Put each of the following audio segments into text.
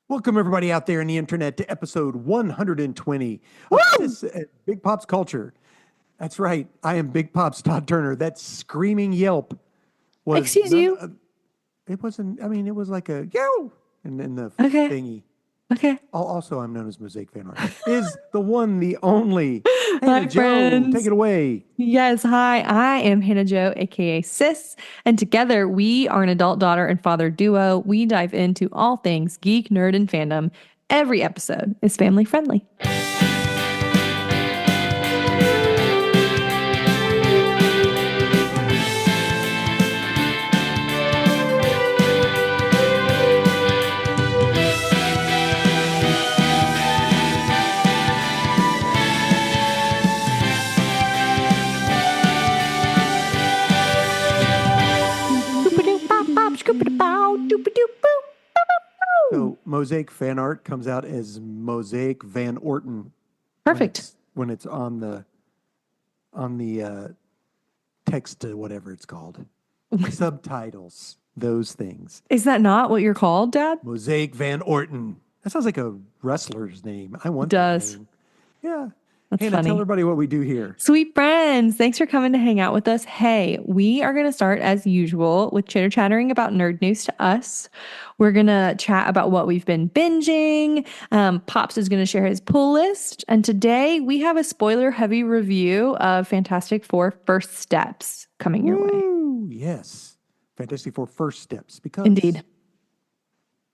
Welcome, everybody out there in the internet, to episode 120 of Sis and Big Pops Culture. That's right. I am Big Pops Todd Turner. That screaming yelp was... Excuse you? It wasn't... I mean, it was like a... Yo! And then the Okay. thingy. Okay. Also, I'm known as Mosaic Fan Art. Is the one, the only... Hi, Hannah Jo, friends. take it away. Yes, hi. I am Hannah Jo, aka Sis, and together we are an adult daughter and father duo. We dive into all things geek, nerd, and fandom. Every episode is family friendly. So, Mosaic Fan Art comes out as Mosaic Van Orton. Perfect. When it's on the text to whatever it's called. Subtitles, those things. Is that not what you're called, Dad? Mosaic Van Orton. That sounds like a wrestler's name. I want Does. that name. Yeah. That's Hannah, funny. tell everybody what we do here. Sweet friends, thanks for coming to hang out with us. Hey, we are going to start as usual with chitter chattering about nerd news to us. We're going to chat about what we've been binging. Pops is going to share his pull list. And today we have a spoiler heavy review of Fantastic Four First Steps coming your way. Ooh, yes. Fantastic Four First Steps. Because, Indeed.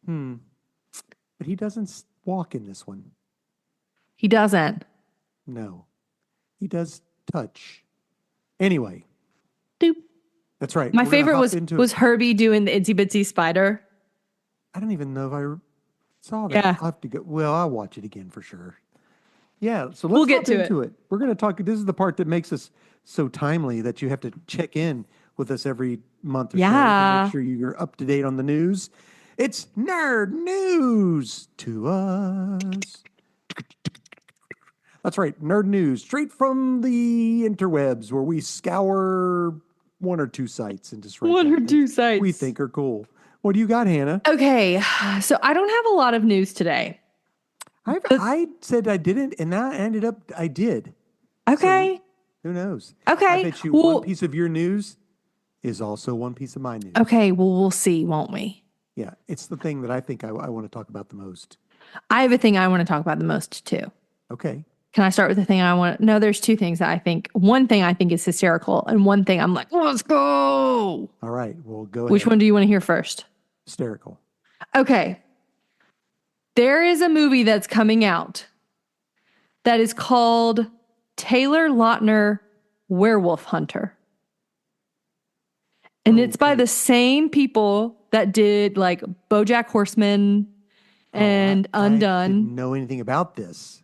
But he doesn't walk in this one. He doesn't. No. He does touch. Anyway. Doop. That's right. My We're gonna favorite hop was Herbie doing the itsy bitsy spider. I don't even know if I saw that. Yeah. I'll have to go. Well, I'll watch it again for sure. Yeah, so let's We'll get hop to into it. We're going to talk. This is the part that makes us so timely that you have to check in with us every month or so to Yeah. make sure you're up to date on the news. It's nerd news to us. That's right, nerd news, straight from the interwebs, where we scour one or two sites and just write One down or things two sites. we think are cool. What do you got, Hannah? Okay, so I don't have a lot of news today. I said I didn't, and now I ended up I did. Okay. Who knows? Okay. I bet you Well- one piece of your news is also one piece of my news. Okay, well, we'll see, won't we? Yeah, it's the thing that I think I want to talk about the most. I have a thing I want to talk about the most, too. Okay. Can I start with the thing I want? No, there's two things that I think. One thing I think is hysterical, and one thing I'm like, let's go. All right. Well, go ahead. Which one do you want to hear first? Hysterical. Okay. There is a movie that's coming out that is called Taylor Lautner Werewolf Hunter. And it's by the same people that did like BoJack Horseman and I Undone. didn't know anything about this.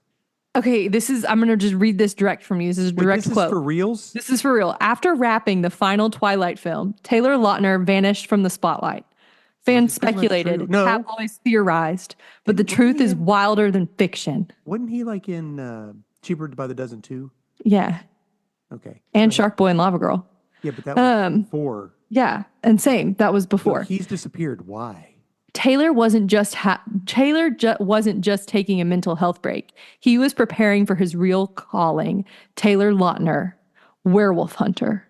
Okay, I'm going to just read this direct from you. This is a direct this quote. is for reals? This is for real. After wrapping the final Twilight film, Taylor Lautner vanished from the spotlight. Fans pretty much speculated, true. No. tabloids theorized, but the truth is wilder than fiction. Wasn't he like in Cheaper by the Dozen too? Yeah. Okay. And Shark Boy and Lava Girl. Yeah, but that was before. Yeah. And same. That was So before. he's disappeared. Why? Taylor wasn't just taking a mental health break. He was preparing for his real calling, Taylor Lautner, Werewolf Hunter.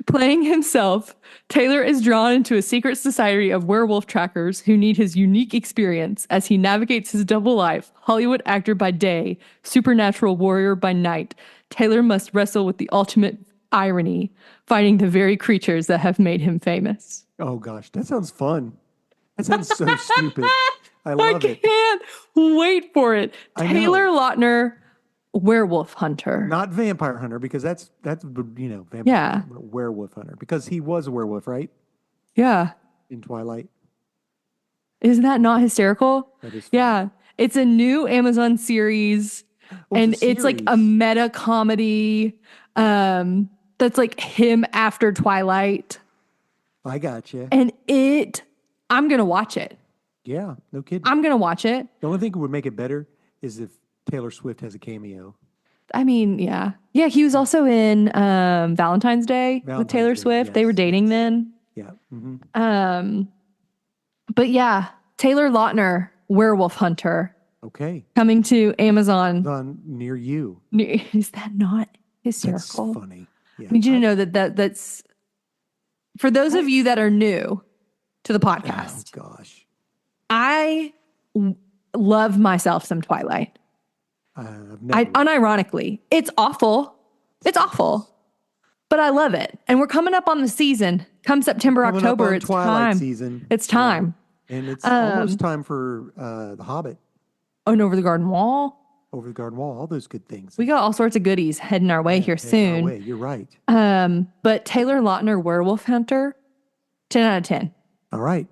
Playing himself, Taylor is drawn into a secret society of werewolf trackers who need his unique experience as he navigates his double life, Hollywood actor by day, supernatural warrior by night. Taylor must wrestle with the ultimate irony, fighting the very creatures that have made him famous. Oh gosh, that sounds fun. That sounds so stupid. I love it. Can't wait for it. I know. Taylor Lautner, Werewolf Hunter. Not Vampire Hunter, because that's vampire. Yeah. Werewolf Hunter, because he was a werewolf, right? Yeah. In Twilight. Isn't that not hysterical? That is fun. Yeah. It's a new Amazon series. And it's like a meta comedy that's like him after Twilight. I got you. And I'm going to watch it. Yeah, no kidding. I'm going to watch it. The only thing that would make it better is if Taylor Swift has a cameo. I mean, yeah. Yeah, he was also in Valentine's Day with Taylor Day, Swift. They yes, were dating then. Yeah. Mm-hmm. But yeah, Taylor Lautner, Werewolf Hunter, Okay. coming to Amazon. On near you. Is that not hysterical? That's funny. Yeah. I need you to know that's for those of you that are new to the podcast. Oh, gosh. I love myself some Twilight. Unironically, it's awful. It's awful, but I love it. And we're coming up on the season. Come September, October, it's Twilight time. Season. It's time. Yeah. And it's almost time for The Hobbit. Oh, and Over the Garden Wall. Over the Garden Wall, all those good things. We got all sorts of goodies heading our way here soon. Our way. You're right. But Taylor Lautner, Werewolf Hunter, 10 out of 10. All right.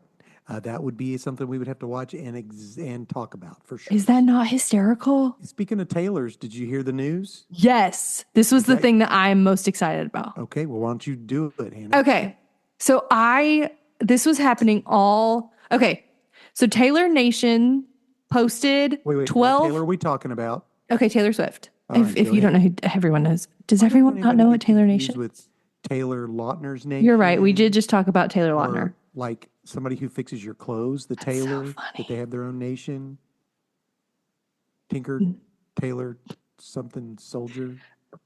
That would be something we would have to watch and talk about for sure. Is that not hysterical? Speaking of Taylors, did you hear the news? Yes. This was the thing that I'm most excited about. Okay. Well, why don't you do it, Hannah? Okay. So this was happening okay. So Taylor Nation posted Wait, 12. What Taylor are we talking about? Okay, Taylor Swift. All If right, you don't know who everyone knows. Does everyone not know what Taylor Nation? With Taylor Lautner's name? You're right. We did just talk about Taylor Lautner. Or like somebody who fixes your clothes, the tailor, that they have their own nation. Tinker, Taylor, something soldier.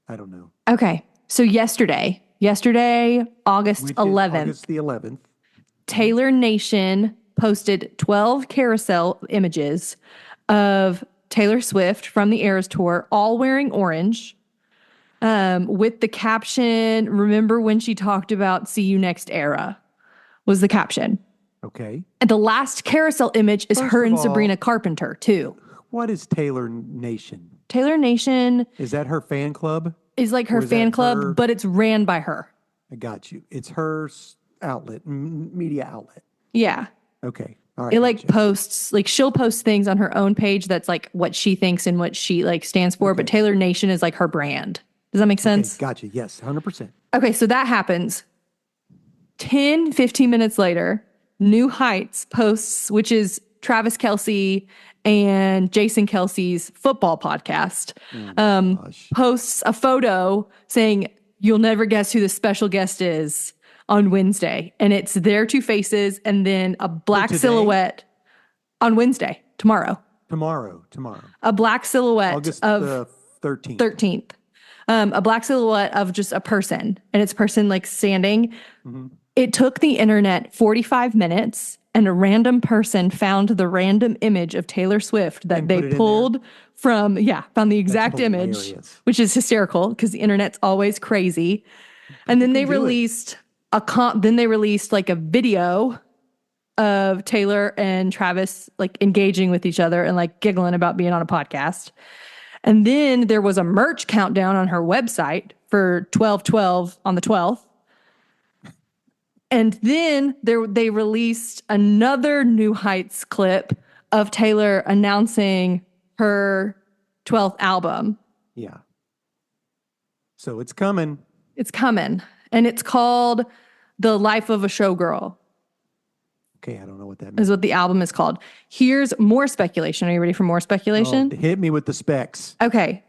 I don't know. Okay. So yesterday, August 11th. August the 11th. Taylor Nation posted 12 carousel images of Taylor Swift from the Eras Tour, all wearing orange, with the caption, "Remember when she talked about see you next era," was the caption. Okay. And the last carousel image is First her of and all, Sabrina Carpenter, too. What is Taylor Nation? Taylor Nation Is that her fan club? is like her Or is fan that club, her- but it's ran by her. I got you. It's her outlet, media outlet. Yeah. Okay. All right. It like gotcha. posts, like she'll post things on her own page that's like what she thinks and what she like stands for, but Taylor Nation is like her brand. Does that make sense? Okay, gotcha. Yes, 100%. Okay, so that happens. 15 minutes later, New Heights posts, which is Travis Kelce and Jason Kelsey's football podcast, posts a photo saying, "You'll never guess who the special guest is on Wednesday." And it's their two faces and then a black silhouette on Wednesday, tomorrow. Tomorrow. A black silhouette August of the 13th. 13th. A black silhouette of just a person, and it's person like standing. It took the internet 45 minutes, and a random person found the random image of Taylor Swift that And they put it in pulled found the exact That's image, hilarious. which is hysterical because the internet's always crazy. And then they released like a video of Taylor and Travis like engaging with each other and like giggling about being on a podcast. And then there was a merch countdown on her website for 12/12 on the 12th. And then they released another New Heights clip of Taylor announcing her 12th album. Yeah. So it's coming. It's coming. And it's called The Life of a Showgirl, Okay, I don't know what that means. is what the album is called. Here's more speculation. Are you ready for more speculation? Oh, hit me with the specs. Okay.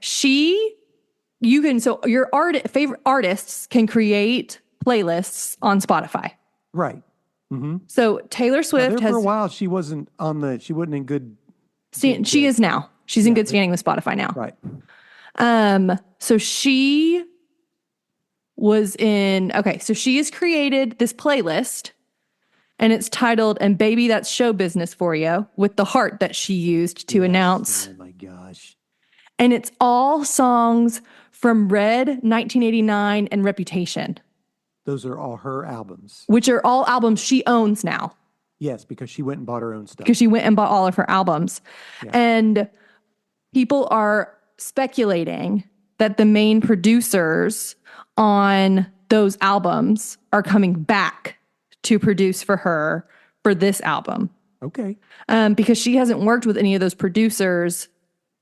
Your favorite artists can create playlists on Spotify. Right. So Taylor Swift For a while, she wasn't in good. she is now. She's in good standing with Spotify now. Right. So she has created this playlist and it's titled, "And Baby, That's Show Business for You," with the heart that she used to announce. Oh my gosh. And it's all songs from Red, 1989, and Reputation, Those are all her albums. which are all albums she owns now Yes, because she went and bought her own stuff. because she went and bought all of her albums. Yeah. And people are speculating that the main producers on those albums are coming back to produce for her for this album. Okay. Because she hasn't worked with any of those producers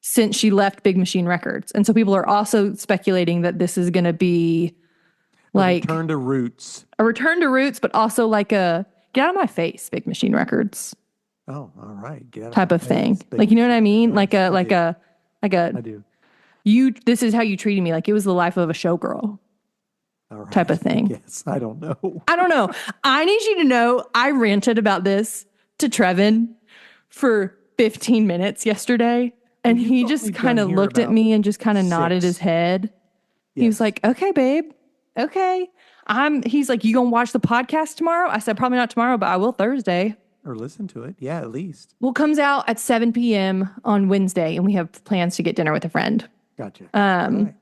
since she left Big Machine Records. And so people are also speculating that this is going to be like Return to roots. a return to roots, but also like a get out of my face, Big Machine Records Oh, all right. Get out type my of thing. face. Like, you know what I mean? Like I a, do. this is how you treated me. Like it was the life of a showgirl All right. type of thing. Yes, I don't know. I don't know. I need you to know I ranted about this to Trevin for 15 minutes yesterday. And he just kind of looked at me and just kind of nodded his head. Yes. He was like, okay, babe. Okay. He's like, you gonna watch the podcast tomorrow? I said, probably not tomorrow, but I will Thursday. Or listen to it. Yeah, at least. Well, it comes out at 7 p.m. on Wednesday, and we have plans to get dinner with a friend. Gotcha. Right.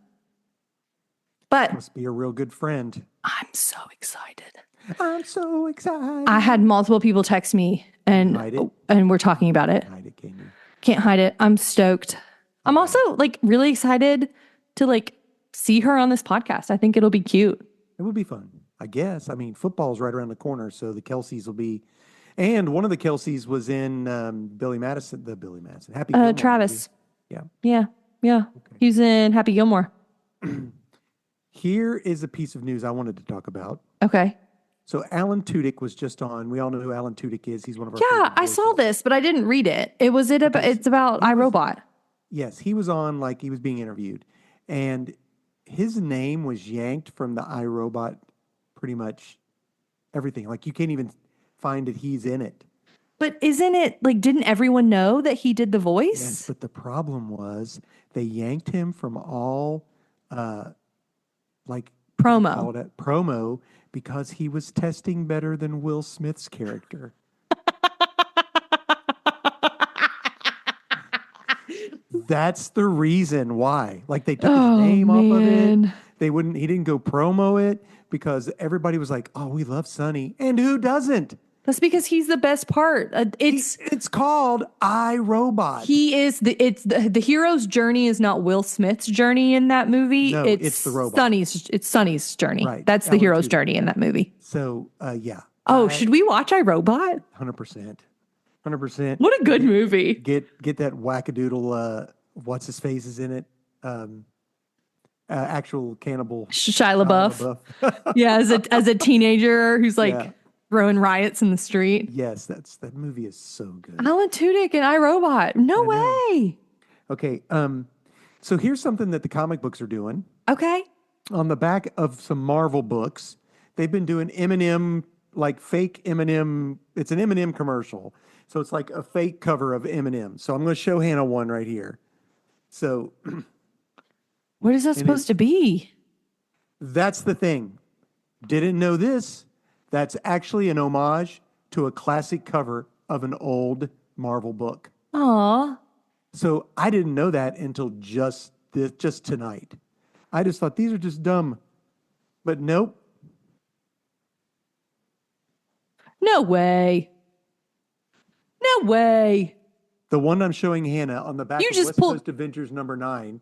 But must be a real good friend. I'm so excited. I'm so excited. I had multiple people text me and we're talking about it. Hide it, can you? Can't hide it. I'm stoked. I'm also like really excited to like see her on this podcast. I think it'll be cute. It would be fun, I guess. I mean, football's right around the corner, so the Kelseys will be. And one of the Kelseys was in Happy Gilmore. Travis. Movie. Yeah. Okay. He's in Happy Gilmore. Here is a piece of news I wanted to talk about. Okay. So Alan Tudyk was just on. We all know who Alan Tudyk is. He's one of our. Yeah, I saw this, but I didn't read it. It's about iRobot. Yes, he was on. Like he was being interviewed, and his name was yanked from the iRobot. Pretty much everything. Like you can't even find that he's in it. But isn't it like? Didn't everyone know that he did the voice? Yes, but the problem was they yanked him from all, promo because he was testing better than Will Smith's character. That's the reason why. Like they took his name off of it. He didn't go promo it because everybody was like, "Oh, we love Sonny." And who doesn't? That's because he's the best part. It's called iRobot. He is the hero's journey is not Will Smith's journey in that movie. No, it's the robot. Sonny's journey. Right. That's the hero's journey in that movie. So, yeah. Oh, should we watch iRobot? 100%. 100%. What a good movie. Get that wackadoodle, what's his face is in it? Actual cannibal. Shia LaBeouf. Yeah, as a teenager who's like throwing riots in the street. Yes, that movie is so good. Alan Tudyk and iRobot. No way. Okay, so here's something that the comic books are doing. Okay. On the back of some Marvel books, they've been doing Eminem, like fake Eminem. It's an Eminem commercial. So it's like a fake cover of Eminem. So I'm going to show Hannah one right here. So what is that supposed to be? That's the thing. Didn't know this. That's actually an homage to a classic cover of an old Marvel book. Aw. So I didn't know that until just tonight. I just thought these are just dumb. But nope. No way. No way. The one I'm showing Hannah on the back of West Coast Adventures #9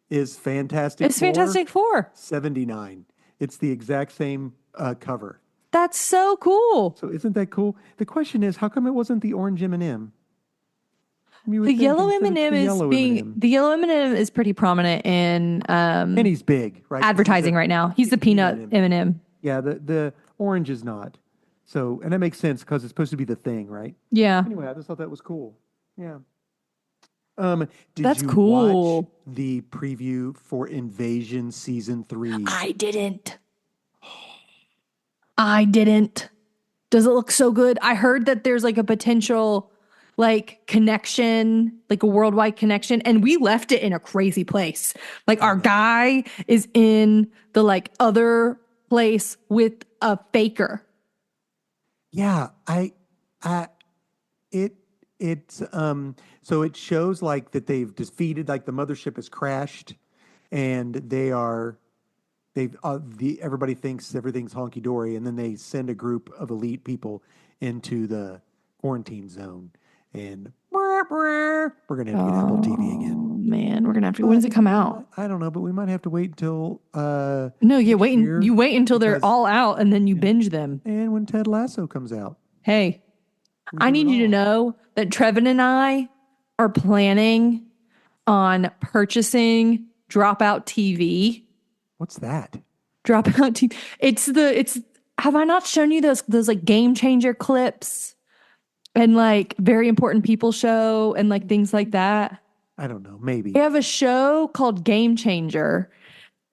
is Fantastic Four. It's Fantastic Four. 79. It's the exact same cover. That's so cool. So isn't that cool? The question is, how come it wasn't the orange M&M? The yellow M&M is pretty prominent in and he's big, right? Advertising right now. He's the peanut M&M. Yeah, the orange is not. So, and that makes sense because it's supposed to be the thing, right? Yeah. Anyway, I just thought that was cool. Yeah. That's cool. Watch the preview for Invasion Season 3? I didn't. Does it look so good? I heard that there's like a potential like connection, like a worldwide connection, and we left it in a crazy place. Like our guy is in the like other place with a faker. Yeah, so it shows like that they've defeated, like the mothership has crashed, and everybody thinks everything's honky dory, and then they send a group of elite people into the quarantine zone, and we're gonna have to get Apple TV again. Man, we're gonna have to. When does it come out? I don't know, but we might have to wait until. You wait until they're all out, and then you binge them. And when Ted Lasso comes out. Hey, I need you to know that Trevin and I are planning on purchasing Dropout TV. What's that? Dropout TV. Have I not shown you those like game changer clips and like very important people show and like things like that? I don't know. Maybe. They have a show called Game Changer,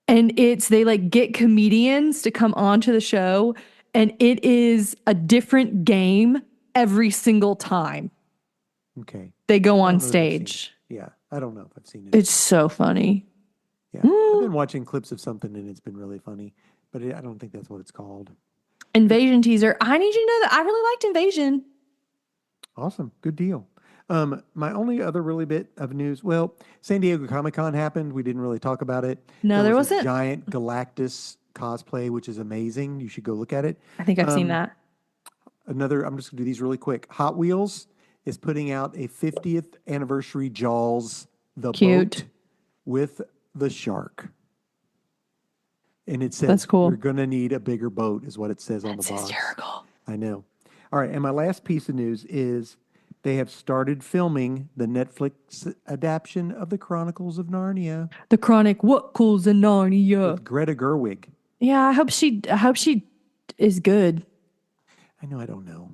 and they like get comedians to come onto the show, and it is a different game every single time. Okay. They go I on don't know that I've seen it. stage. Yeah. I don't know if I've seen it. It's so funny. Yeah. I've been watching clips of something and it's been really funny, but I don't think that's what it's called. Invasion teaser. I need you to know that I really liked Invasion. Awesome. Good deal. My only other really bit of news, well, San Diego Comic-Con happened. We didn't really talk about it. No, there was a wasn't. giant Galactus cosplay, which is amazing. You should go look at it. I think I've seen that. I'm just going to do these really quick. Hot Wheels is putting out a 50th anniversary Jaws, the Cute. boat with the shark. And it says, That's cool. you're going to need a bigger boat, is what it says on the That's box. hysterical. I know. All right. And my last piece of news is they have started filming the Netflix adaptation of the Chronicles of Narnia The Chronic What Cools in Narnia. with Greta Gerwig. Yeah, I hope she is good. I know. I don't know.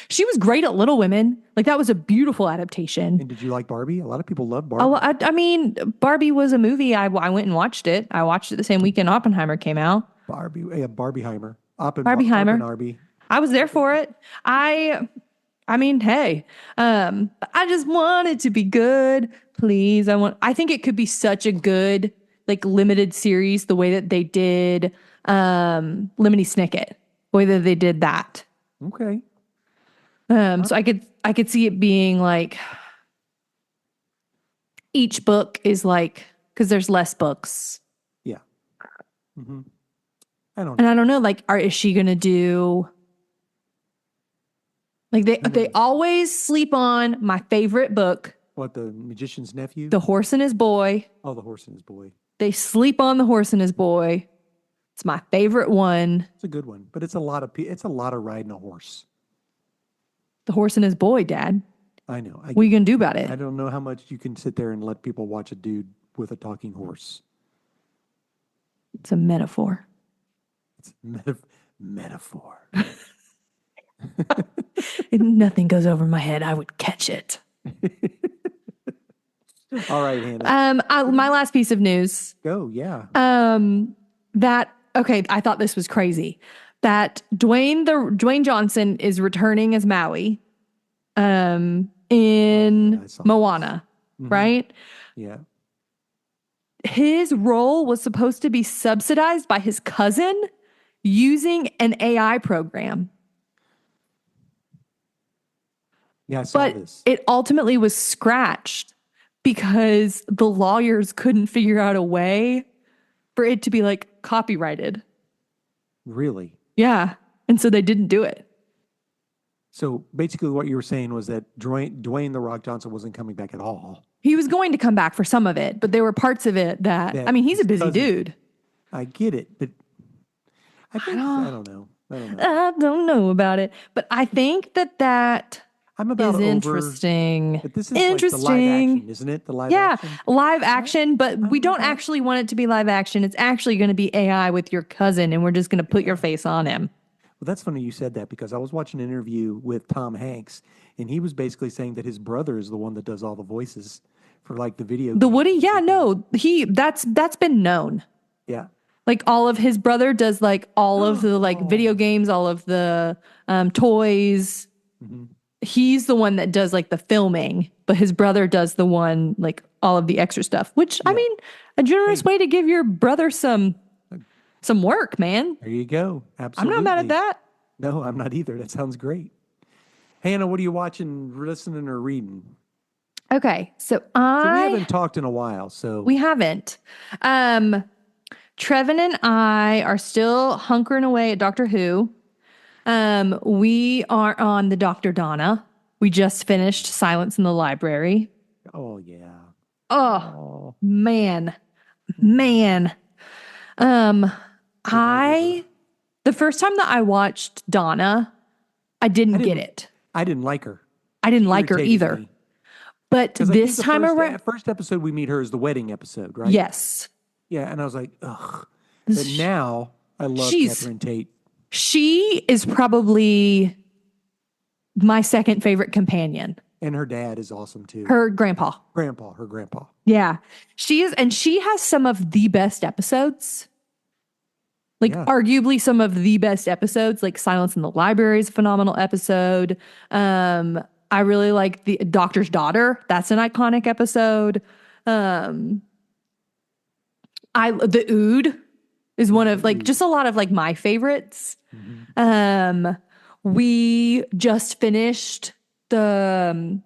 She was great at Little Women. Like, that was a beautiful adaptation. And did you like Barbie? A lot of people love Barbie. Oh, I mean, Barbie was a movie. I went and watched it. I watched it the same weekend Oppenheimer came out. Barbieheimer. Barbieheimer. Barbie. I was there for it. I mean, hey, I just want it to be good. Please. I think it could be such a good, like, limited series, the way that they did Lemony Snicket, the way that they did that. Okay. So I could see it being like each book is like, because there's less books. Yeah. Mm-hmm. I don't know. And I don't know, like, is she gonna do like they always sleep on my favorite book, What, the Magician's Nephew? The Horse and His Boy. Oh, The Horse and His Boy. They sleep on The Horse and His Boy. It's my favorite one. It's a good one, but it's a lot of riding a horse. The Horse and His Boy, Dad. I know. What are you gonna do about I it? don't know how much you can sit there and let people watch a dude with a talking horse. It's a metaphor. It's metaphor. If nothing goes over my head, I would catch it. All right, Hannah. My last piece of news. Go, yeah. I thought this was crazy. That Dwayne Johnson is returning as Maui, in I saw Moana, right? Yeah. His role was supposed to be subsidized by his cousin using an AI program. Yeah, I saw But this. it ultimately was scratched because the lawyers couldn't figure out a way for it to be like copyrighted. Really? Yeah. And so they didn't do it. So basically what you were saying was that Dwayne The Rock Johnson wasn't coming back at all. He was going to come back for some of it, but there were parts of it that I mean, he's a busy dude. I get it, but I don't know. I don't know about it, but I think that I'm about is over, interesting. But this is like the live action, isn't it? The live action? Live action, but we don't actually want it to be live action. It's actually going to be AI with your cousin, and we're just going to put your face on him. Well, that's funny you said that because I was watching an interview with Tom Hanks, and he was basically saying that his brother is the one that does all the voices for like the video. The Woody, yeah, no, that's been known. Yeah. Like all of his brother does like all of the like video games, all of the toys. Mm-hmm. He's the one that does like the filming, but his brother does the one like all of the extra stuff, which I mean, a generous way to give your brother some work, man. There you go. Absolutely. I'm not mad at that. No, I'm not either. That sounds great. Hannah, what are you watching, listening, or reading? Okay, so we haven't talked in a while, so we haven't. Trevin and I are still hunkering away at Doctor Who. We are on the Dr. Donna. We just finished Silence in the Library. Oh yeah. Oh. Man. The first time that I watched Donna, I didn't get it. I didn't like her. I didn't like her Irritated either. me. But 'Cause I this think time around, first episode we meet her is the wedding episode, right? yes. Yeah, and I was like, ugh. But now I love Catherine Tate. She is probably my second favorite companion. And her dad is awesome too. Her grandpa. Her grandpa. Yeah. She is, and she has some of the best episodes. Like arguably some of the best episodes, like Silence in the Library is a phenomenal episode. I really like the Doctor's Daughter. That's an iconic episode. The Ood is one of like just a lot of like my favorites. We just finished the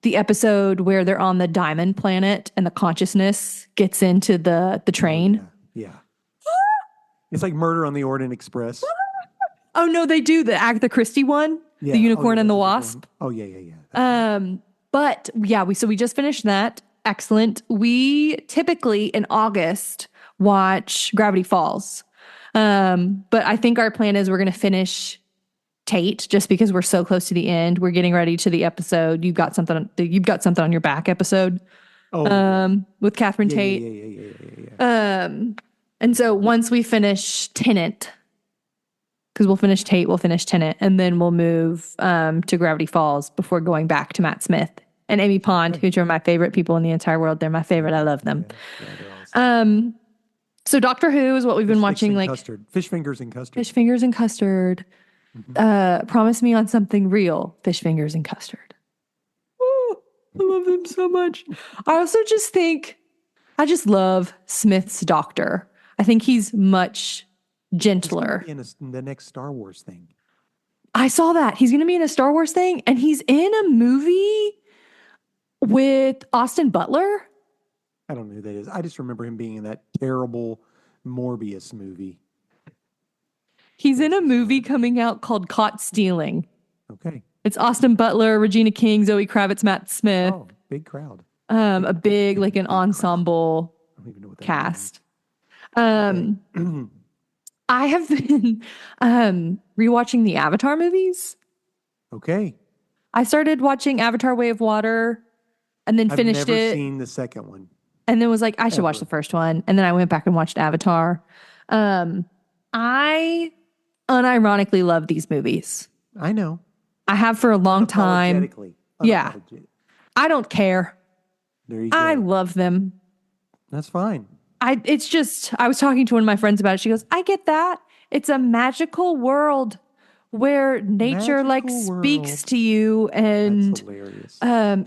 episode where they're on the Diamond Planet and the consciousness gets into the train. Yeah. It's like Murder on the Orient Express. Oh no, they do the Agatha Christie one, the Unicorn and the Wasp. Oh yeah. But yeah, we just finished that. Excellent. We typically in August watch Gravity Falls. But I think our plan is we're going to finish Tate just because we're so close to the end. We're getting ready to the episode. You've got something on your back episode. With Catherine Tate. Yeah. And so once we finish Tenet, because we'll finish Tate, we'll finish Tenet, and then we'll move to Gravity Falls before going back to Matt Smith and Amy Pond, who are my favorite people in the entire world. They're my favorite. I love them. Awesome. So Doctor Who is what we've been watching, like fish fingers and custard. Fish fingers and custard. Promise me on something real. Fish fingers and custard. Oh, I love them so much. I also just think I just love Smith's Doctor. I think he's much gentler. He's in the next Star Wars thing. I saw that. He's going to be in a Star Wars thing, and he's in a movie with Austin Butler. I don't know who that is. I just remember him being in that terrible Morbius movie. He's in a movie coming out called Caught Stealing. Okay. It's Austin Butler, Regina King, Zoe Kravitz, Matt Smith. Oh, big crowd. A big, like an ensemble I don't even know what that cast. I have been rewatching the Avatar movies. Okay. I started watching Avatar Way of Water and then finished I've never it. seen the second one. And then was like, I should watch the first one. And then I went back and watched Avatar. I unironically love these movies. I know. I have for a long time. Yeah. I don't care. There you go. I love them. That's fine. I was talking to one of my friends about it. She goes, I get that. It's a magical world where nature speaks to you and That's hilarious.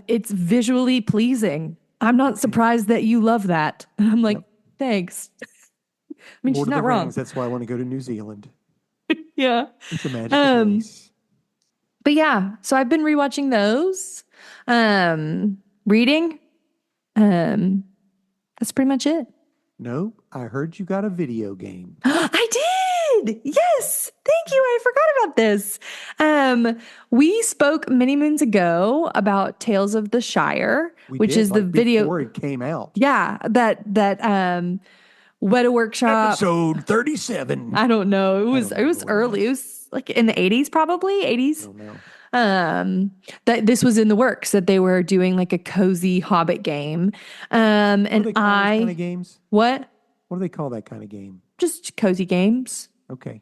It's visually pleasing. I'm not surprised that you love that. And I'm like, thanks. I mean, Lord she's not of the wrong. Rings, that's why I want to go to New Zealand. Yeah. It's a magical place. But yeah, so I've been rewatching those. Reading. That's pretty much it. No, I heard you got a video game. I did. Yes. Thank you. I forgot about this. We spoke many moons ago about Tales of the Shire, which is the video before it came out. Yeah, that Weta Workshop Episode 37. I don't know. It was early. It was like in the 80s, probably 80s. I don't know. That this was in the works, that they were doing like a cozy Hobbit game. And What do they call those kind of games? What do they call that kind of game? Just cozy games. Okay.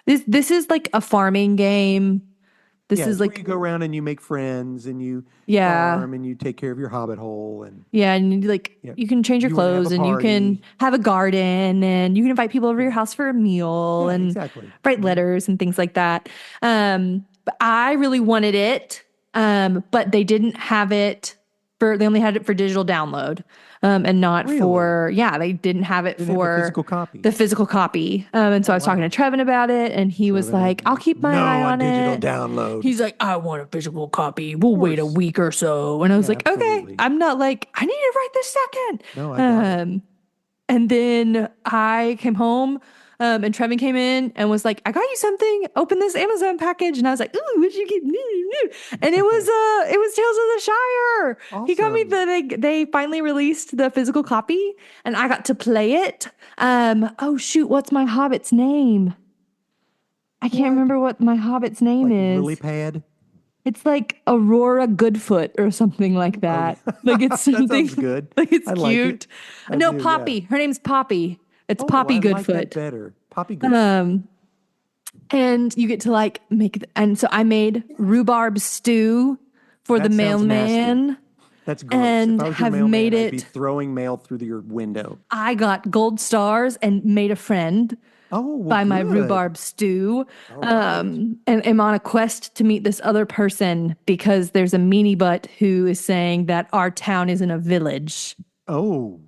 This is like a farming game. This is where like you go around and you make friends and you farm and you take care of your hobbit hole and and you can change your clothes and you can have a garden and you can invite people over to your house for a meal and write letters and things like that. But I really wanted it, but they didn't have it they only had it for digital download. And not for, they didn't have it for the physical copy. And so I was talking to Trevin about it and he was like, I'll keep my eye on it. Digital download. He's like, I want a physical copy. We'll wait a week or so. And I was like, okay, I'm not like, I need it right this second. No, I got it. And then I came home and Trevin came in and was like, I got you something. Open this Amazon package. And I was like, ooh, what'd you get? And it was Tales of the Shire. Awesome. He got me they finally released the physical copy and I got to play it. Oh shoot, what's my hobbit's name? I can't remember what my hobbit's name is. Lily Pad? It's like Aurora Goodfoot or something like that. Like it's something that sounds good. Like it's I cute. Like No, Poppy. Yeah. Her name's Poppy. It's Poppy I Goodfoot. like that better. Poppy Goodfoot. And you get to like and so I made rhubarb stew for the mailman. Nasty. That's gross. And if I was have mailman, made I'd it. be throwing mail through your window. I got gold stars and made a friend. Oh, well, by my good. rhubarb stew. All right. And am on a quest to meet this other person because there's a meanie butt who is saying that our town isn't a village. Oh.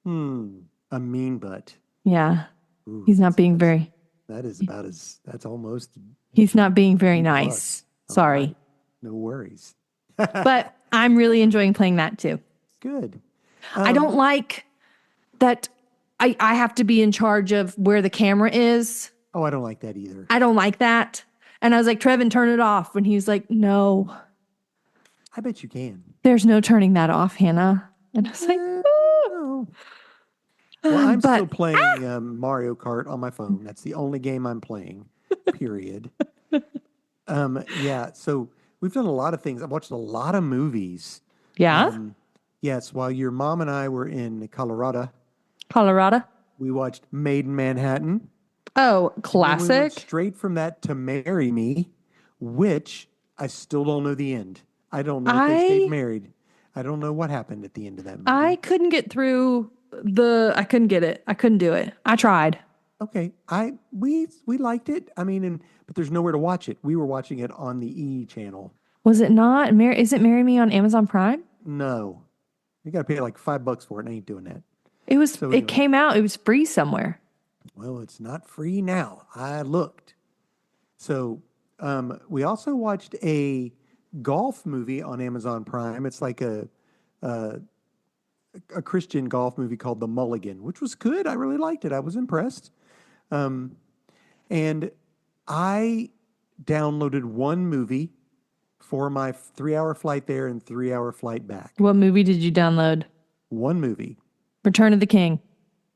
A mean butt. Yeah. Ooh, He's not being very, that's almost he's not being very B+. nice. All Sorry. right. No worries. But I'm really enjoying playing that too. Good. I don't like that I have to be in charge of where the camera is. Oh, I don't like that either. I don't like that. And I was like, Trevin, turn it off. And he's like, no, I bet you can. there's no turning that off, Hannah. And I was like, Oh. Well, I'm But- still playing Mario Kart on my phone. That's the only game I'm playing, period. Yeah, so we've done a lot of things. I've watched a lot of movies. yeah, Yes, while your mom and I were in Colorado, Colorado. we watched Made in Manhattan. Oh, And we classic. went straight from that to Marry Me, which I still don't know the end. I don't know if they stayed married. I don't know what happened at the end of that movie. I couldn't get through I couldn't get it. I couldn't do it. I tried. Okay, we liked it. I mean, but there's nowhere to watch it. We were watching it on the E channel. Was it not? Is it Marry Me on Amazon Prime? No, you got to pay like $5 for it. And I ain't doing that. It was. So anyway. It came out. It was free somewhere. Well, it's not free now. I looked. So we also watched a golf movie on Amazon Prime. It's like a Christian golf movie called The Mulligan, which was good. I really liked it. I was impressed. And I downloaded one movie for my 3-hour flight there and 3-hour flight back. What movie did you download? One movie. Return of the King.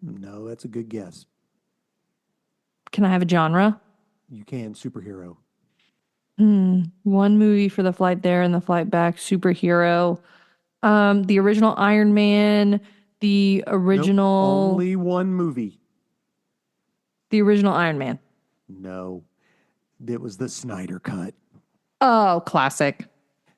No, that's a good guess. Can I have a genre? You can, superhero. One movie for the flight there and the flight back. Superhero. The original Iron Man. The Nope, original. only one movie. The original Iron Man. No, it was the Snyder Cut. Oh, classic.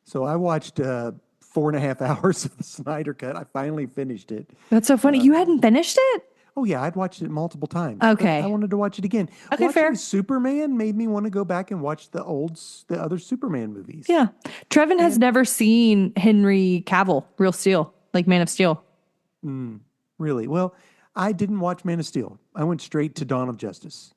So I watched 4.5 hours of the Snyder Cut. I finally finished it. That's so funny. You hadn't finished it? Oh yeah, I'd watched it multiple times. but Okay. I wanted to watch it again. Okay, Watching fair. Superman made me want to go back and watch the other Superman movies. Yeah. Trevin has never seen Henry Cavill, Real Steel, like Man of Steel. Really? Well, I didn't watch Man of Steel. I went straight to Dawn of Justice.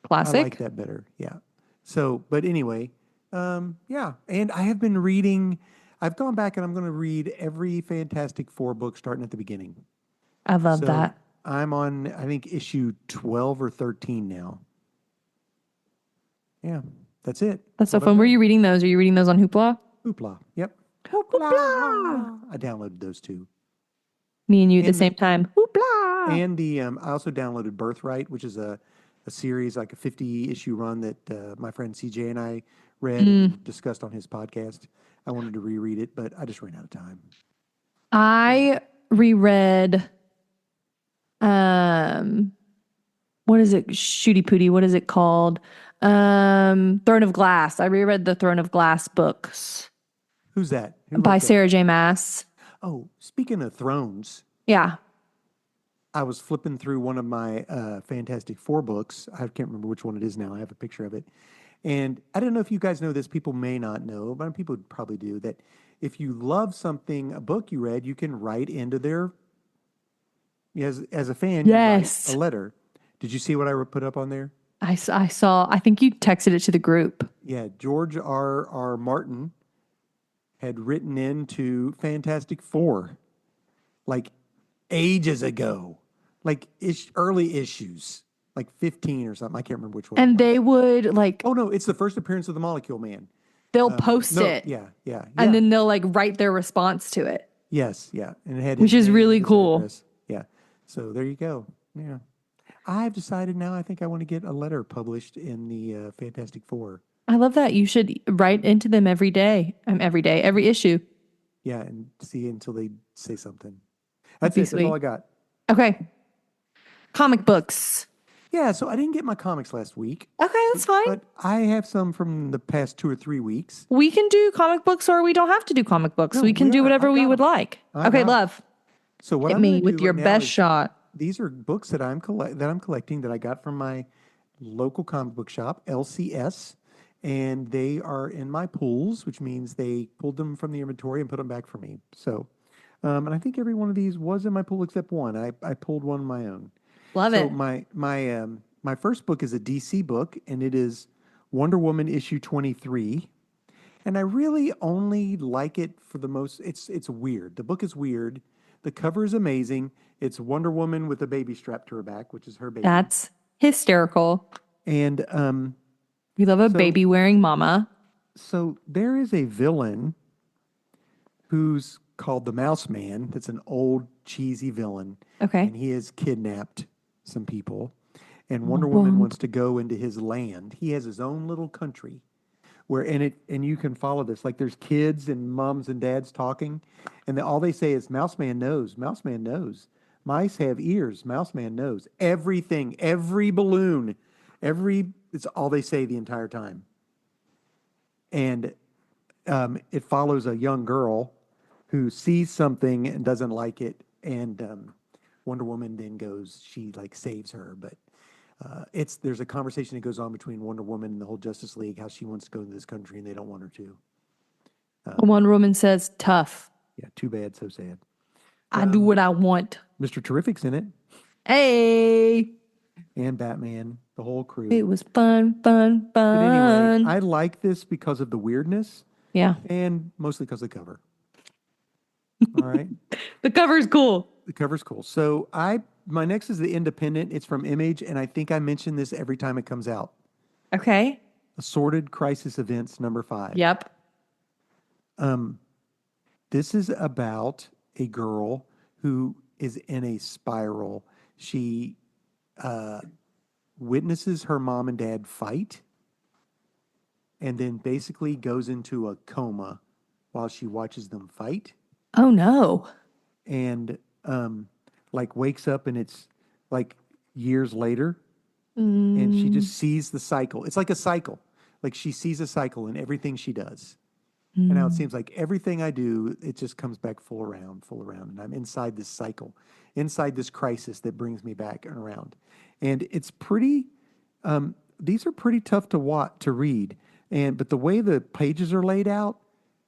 Classic. I like that better. Yeah. So, but anyway, yeah. And I have been reading. I've gone back and I'm going to read every Fantastic Four book starting at the beginning. I love So that. I'm on, I think, issue 12 or 13 now. Yeah, that's it. That's so fun. Were you reading those? Are you reading those on Hoopla? Hoopla. Yep. Hoopla. I downloaded those two. Me and you at the And- same time. Hoopla. And I also downloaded Birthright, which is a series, like a 50-issue run that my friend CJ and I read and discussed on his podcast. I wanted to reread it, but I just ran out of time. I reread what is it? Shooty Pooty. What is it called? Throne of Glass. I reread the Throne of Glass books Who's that? Who wrote by that? Sarah J. Maas. Oh, speaking of thrones, Yeah. I was flipping through one of my Fantastic Four books. I can't remember which one it is now. I have a picture of it. And I don't know if you guys know this. People may not know, but people probably do, that if you love something, a book you read, you can write into their, as a fan, you write Yes. a letter. Did you see what I put up on there? I saw, I think you texted it to the group. Yeah, George R. Martin had written into Fantastic Four like ages ago, like early issues, like 15 or something. I can't remember which one. And they would like, Oh no, it's the first appearance of the Molecule Man. they'll post No, it yeah. and then they'll like write their response to it. Yes, yeah, and it had Which his is name really and his cool. address. Yeah, so there you go. Yeah, I've decided now. I think I want to get a letter published in the Fantastic Four. I love that. You should write into them every day. Every issue. Yeah, and see until they say something. That's be it. That's all sweet. I got. Okay. Comic books. Yeah, so I didn't get my comics last week, Okay, that's fine. but I have some from the past 2 or 3 weeks. We can do comic books or we don't have to do comic books. No, we can we do are. whatever I we got would 'em. like. I Okay, got 'em. love. So what Hit I'm me gonna with do your right now best is shot. these are books that I'm collecting that I got from my local comic book shop, LCS, and they are in my pools, which means they pulled them from the inventory and put them back for me. So, and I think every one of these was in my pool except one. I pulled one of my own. Love So it. my first book is a DC book, and it is Wonder Woman issue 23. And I really only like it for the most. It's weird. The book is weird. The cover is amazing. It's Wonder Woman with a baby strapped to her back, which is her baby. That's hysterical. And We love a so baby wearing mama. so there is a villain who's called the Mouse Man. That's an old cheesy villain, Okay. and he has kidnapped some people. And Wonder Woman wants to go into his land. He has his own little country where and you can follow this. Like there's kids and moms and dads talking, and all they say is Mouse Man knows, Mouse Man knows. Mice have ears, Mouse Man knows. Everything, every balloon, it's all they say the entire time. And it follows a young girl who sees something and doesn't like it, and Wonder Woman then goes, she like saves her, but there's a conversation that goes on between Wonder Woman and the whole Justice League, how she wants to go to this country and they don't want her to. Wonder Woman says, tough. Yeah, too bad, so sad. I do what I want. Mr. Terrific's in it, Hey. and Batman, the whole crew. It was fun. But anyway, I like this because of the weirdness Yeah. and mostly because of the cover. All right. The cover's cool. The cover's cool. So my next is the Independent. It's from Image, and I think I mention this every time it comes out. Okay. Assorted Crisis Events #5. Yep. This is about a girl who is in a spiral. She witnesses her mom and dad fight, and then basically goes into a coma while she watches them fight. Oh no. And like wakes up, and it's like years later, and she just sees the cycle. It's like a cycle. Like she sees a cycle in everything she does. And now it seems like everything I do, it just comes back full around. And I'm inside this cycle, inside this crisis that brings me back and around. And it's pretty, these are pretty tough to read. But the way the pages are laid out,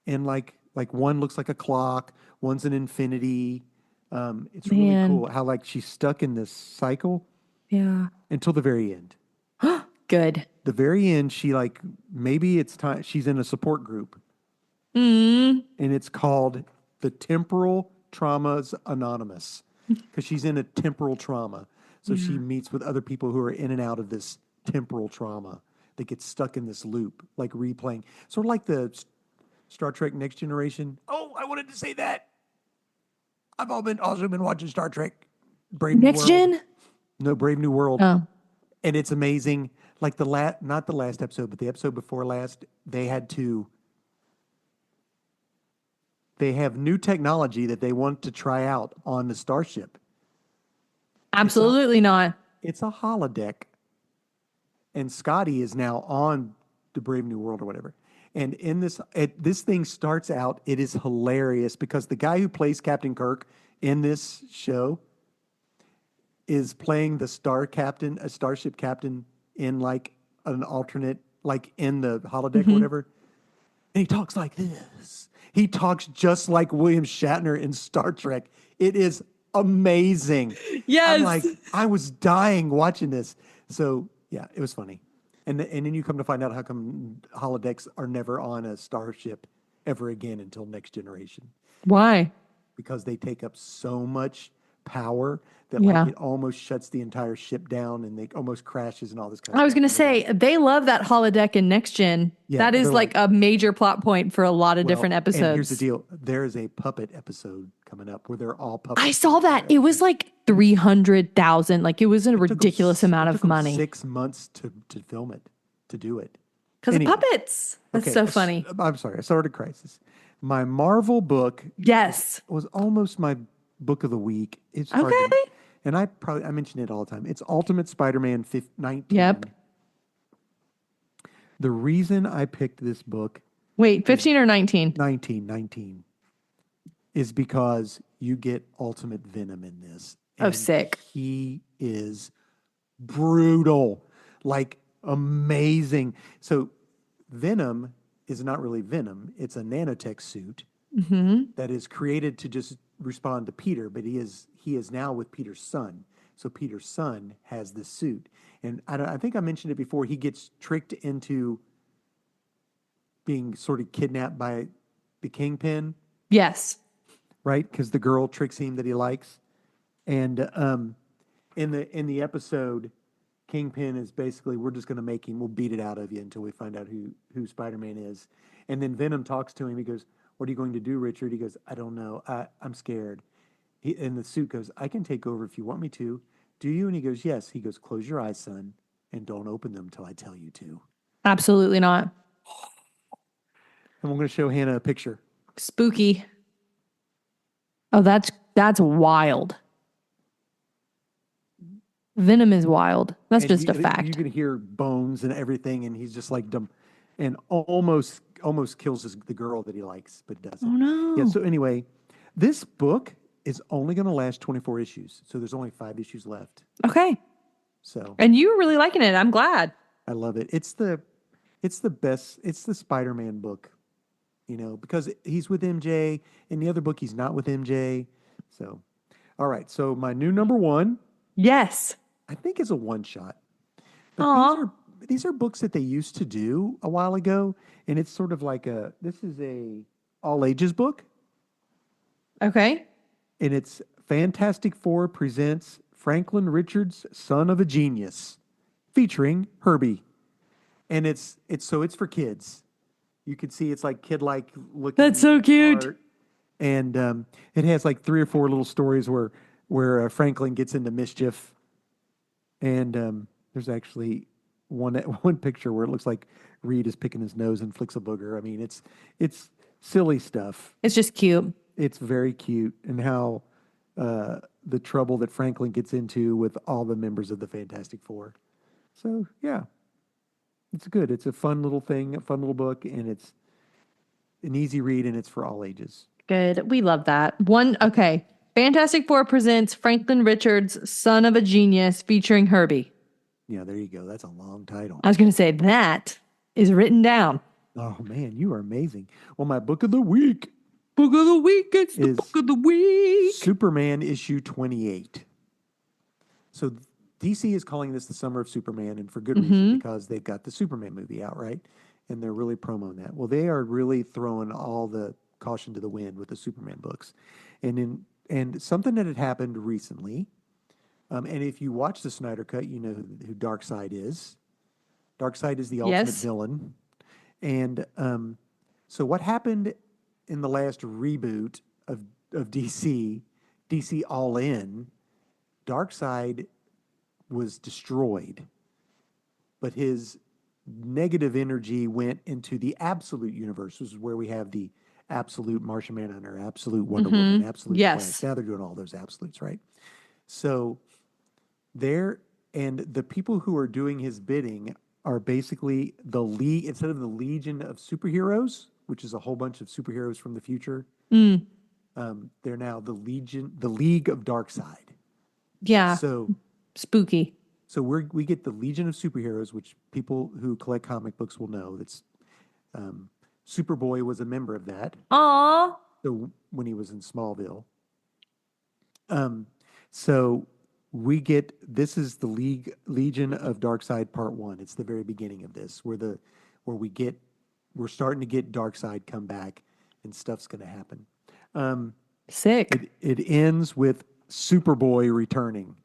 and like one looks like a clock, one's an infinity. It's really cool how like she's stuck in this cycle. Yeah. Until the very end. Good. The very end, she like, maybe it's time, she's in a support group. Mm. And it's called the Temporal Traumas Anonymous, because she's in a temporal trauma. So she meets with other people who are in and out of this temporal trauma that get stuck in this loop, like replaying. Sort of like the Star Trek Next Generation. Oh, I wanted to say that. I've also been watching Star Trek Brave New World. Next Gen? No, Brave New World. Oh. And it's amazing. Like not the last episode, but the episode before last, they have new technology that they want to try out on the starship. Absolutely not. It's a holodeck. And Scotty is now on the Brave New World or whatever. And in this thing starts out, it is hilarious because the guy who plays Captain Kirk in this show is playing the starship captain in like an alternate, like in the holodeck or whatever. And he talks like this. He talks just like William Shatner in Star Trek. It is amazing. Yes. I'm like, I was dying watching this. So yeah, it was funny. And then you come to find out how come holodecks are never on a starship ever again until Next Generation. Why? Because they take up so much power that Yeah. like it almost shuts the entire ship down, and they almost crashes and all this kind of I was stuff. going to say, they love that holodeck in Next Gen. Yeah, that is they're like a major plot point for a lot of different episodes. And here's the deal. There is a puppet episode coming up where they're all puppets. I saw that. It was like 300,000. Like it was a ridiculous amount of money. 6 months to film it, to do it. Because Anyway. of puppets. That's so funny. I'm sorry. Assorted Crisis. My Marvel book Yes. was almost my book of the week. It's hard to, Okay. and I mention it all the time. It's Ultimate Spider-Man 19. Yep. The reason I picked this book, Wait, 15 or 19? 19, is because you get Ultimate Venom in this. Oh, and sick. he is brutal, like amazing. So Venom is not really Venom. It's a nanotech suit Hmm. that is created to just respond to Peter, but he is now with Peter's son. So Peter's son has this suit. And I think I mentioned it before. He gets tricked into being sort of kidnapped by the Kingpin, Yes. right? Because the girl tricks him that he likes. And in the episode, Kingpin is basically, we're just going to make him, we'll beat it out of you until we find out who Spider-Man is. And then Venom talks to him. He goes, "What are you going to do, Richard?" He goes, "I don't know. I'm scared." And the suit goes, "I can take over if you want me to. Do you?" And he goes, "Yes." He goes, "Close your eyes, son, and don't open them till I tell you to." Absolutely not. And we're going to show Hannah a picture. Spooky. Oh, that's wild. Venom is wild. That's And just a you fact. can hear bones and everything, and he's just like dumb, and almost kills the girl that he likes, but Oh doesn't. Yeah. no. So anyway, this book is only going to last 24 issues, so there's only 5 issues left. Okay. So And you were really liking it. I'm glad. I love it. It's the best. It's the Spider-Man book, because he's with MJ. In the other book, he's not with MJ. So, all right. So my new number one, Yes. I think, is a one shot. But Aw. these are books that they used to do a while ago, and it's sort of like this is a all ages book, Okay. and it's Fantastic Four presents Franklin Richards, Son of a Genius, featuring Herbie, and it's for kids. You can see it's like kid-like That's so looking cute. art, and it has like 3 or 4 little stories where Franklin gets into mischief, and there's actually one picture where it looks like Reed is picking his nose and flicks a booger. I mean, it's silly stuff. It's just cute. It's very cute, and how the trouble that Franklin gets into with all the members of the Fantastic Four. So yeah, it's good. It's a fun little thing, a fun little book, and it's an easy read, and it's for all ages. Good. We love that. Okay. Fantastic Four presents Franklin Richards, Son of a Genius, featuring Herbie. Yeah, there you go. That's a long title. I was going to say that is written down. Oh man, you are amazing. Well, my book of the week Book of the week. It's the is book of the week. Superman issue 28. So DC is calling this the summer of Superman, and for good reason, because they've got the Superman movie out, right? And they're really promoting that. Well, they are really throwing all the caution to the wind with the Superman books. And something that had happened recently, and if you watch the Snyder Cut, you know who Darkseid is. Darkseid is the ultimate Yes. villain. And so what happened in the last reboot of DC All In, Darkseid was destroyed, but his negative energy went into the absolute universe, which is where we have the absolute Martian Manhunter, absolute Wonder Woman, absolute Yes. Flash. Now they're doing all those absolutes, right? So and the people who are doing his bidding are basically the league, instead of the Legion of Superheroes, which is a whole bunch of superheroes from the future. They're now the League of Darkseid. Yeah. So Spooky. we get the Legion of Superheroes, which people who collect comic books will know. That's Superboy was a member of that. Aw. So when he was in Smallville. So this is the Legion of Darkseid Part 1. It's the very beginning of this, where we're starting to get Darkseid come back, and stuff's going to happen. Sick. It ends with Superboy returning.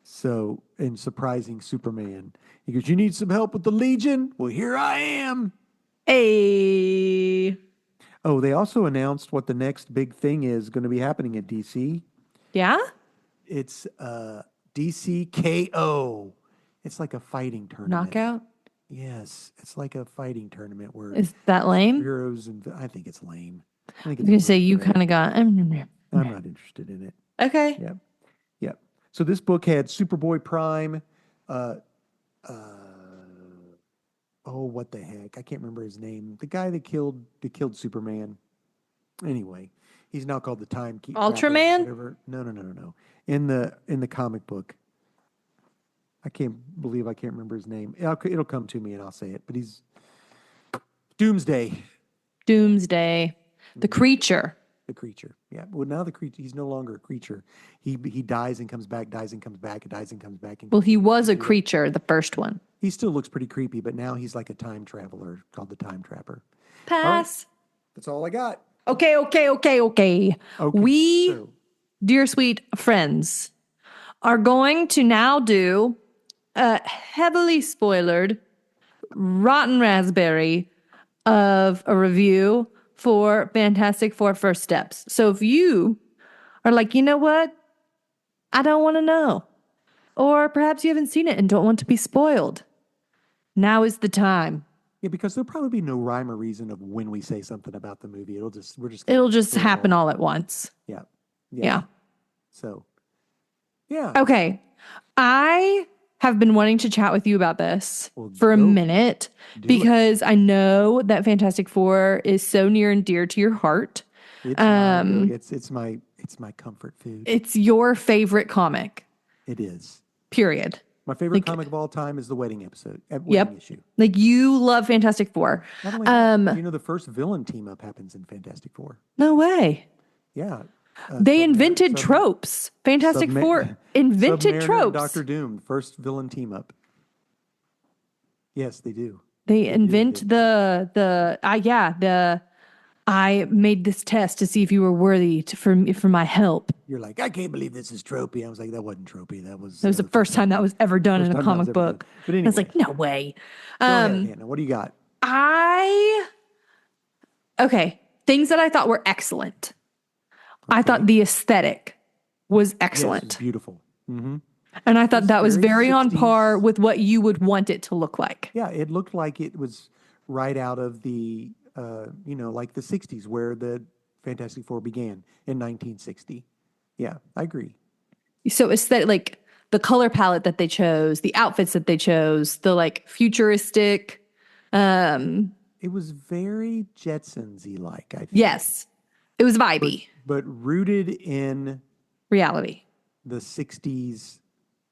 So, and surprising Superman. He goes, "You need some help with the Legion? Well, here I am." Hey. Oh, they also announced what the next big thing is going to be happening at DC. Yeah? It's DC KO. It's like a fighting tournament. Knockout? Yes, it's like a fighting tournament where Is that lame? heroes, and I think it's lame. I think I it's was going to say, you bullshit. kind of got. I'm not interested in it. Okay. Yep. Yep. So this book had Superboy Prime. Oh, what the heck? I can't remember his name. The guy that killed Superman. Anyway, he's now called the Timekeeper. Ultraman? Whatever. No. In the comic book, I can't believe I can't remember his name. It'll come to me and I'll say it. But he's Doomsday. Doomsday. The creature. The creature. Yeah. Well, now the creature. He's no longer a creature. He dies and comes back. Dies and comes back. And dies and comes back. And Well, he was a creature, the first one. he still looks pretty creepy, but now he's like a time traveler called the Time Trapper. Pass. That's all I got. Okay. Okay. We, so, dear sweet friends, are going to now do a heavily spoilered rotten raspberry of a review for Fantastic Four First Steps. So if you are like, you know what? I don't want to know. Or perhaps you haven't seen it and don't want to be spoiled. Now is the time. yeah, because there'll probably be no rhyme or reason of when we say something about the movie. It'll just It'll just go happen on. all at once. Yeah. So, yeah. Okay. I have been wanting to chat with you about this Well, for a go. minute Do because I know that Fantastic Four is so near and dear to your heart. It's my comfort food. It's your favorite comic, It is. period. My favorite Like- comic of all time is the wedding episode. Wedding Yep. issue. Like you love Fantastic Four. Not only that, the first villain team up happens in Fantastic Four. No way. Yeah. They invented tropes. Fantastic Four invented Submariner and tropes. Doctor Doom, first villain team up. Yes, they do. They invent the I made this test to see if you were worthy for my help. You're like, I can't believe this is tropey. I was like, that wasn't tropey. That was It was the first time that was ever done in a comic book. But I anyway, was like, no way. go ahead, Hannah. What do you got? Okay, things that I thought were excellent. I thought the aesthetic was Yes, excellent. it's beautiful. And I thought that was very very on 60s. par with what you would want it to look like. Yeah, it looked like it was right out of the, like the 60s where the Fantastic Four began in 1960. Yeah, I agree. So aesthetic, like the color palette that they chose, the outfits that they chose, the like futuristic. It was very Jetsons-y like, I think. Yes, it was vibey. But rooted in Reality. the 60s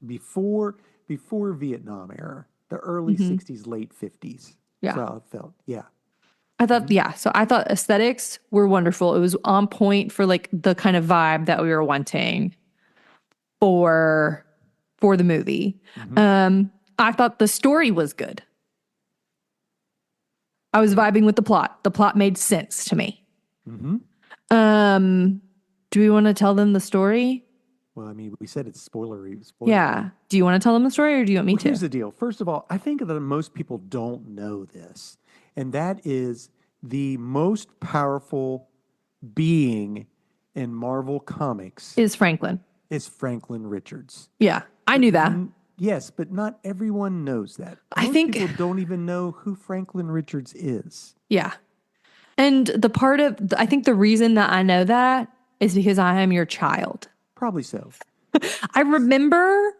before Vietnam era, the early 60s, late 50s. Yeah. That's how it felt. Yeah. I thought, so I thought aesthetics were wonderful. It was on point for like the kind of vibe that we were wanting for the movie. I thought the story was good. I was vibing with the plot. The plot made sense to me. Do we want to tell them the story? Well, I mean, we said it's spoilery. Yeah. Do you want to tell them the story or do you want me Well, to? here's the deal. First of all, I think that most people don't know this, and that is the most powerful being in Marvel Comics Is Franklin. is Franklin Richards. Yeah. I knew that. Yes, but not everyone knows that. I Most think- people don't even know who Franklin Richards is. Yeah. And I think the reason that I know that is because I am your child. Probably so. I remember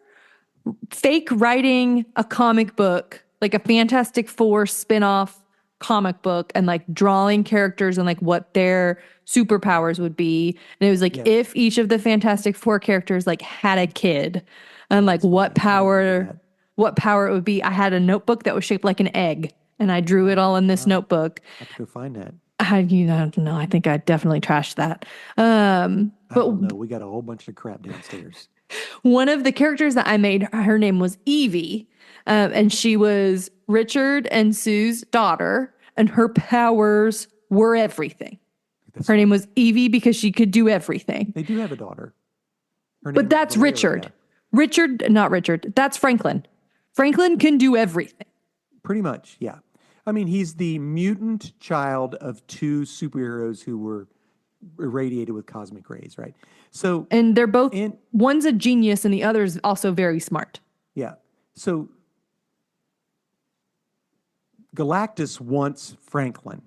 fake writing a comic book, like a Fantastic Four spin-off comic book, and like drawing characters and like what their superpowers would be. And it was like if each of the Fantastic Four characters like had a kid and like what power it would be. I had a notebook that was shaped like an egg and I drew it all in this notebook. I have to go find that. No, I think I definitely trashed that. I don't know. We got a whole bunch of crap downstairs. One of the characters that I made, her name was Evie, and she was Richard and Sue's daughter, and her powers were everything. Her name was Evie because she could do everything. They do have a daughter. Her name But is that's Valeria. Richard. Not Richard. That's Franklin. Franklin can do everything. Pretty much, yeah. I mean, he's the mutant child of two superheroes who were irradiated with cosmic rays, right? So, And they're both, And- one's a genius and the other's also very smart. yeah. So, Galactus wants Franklin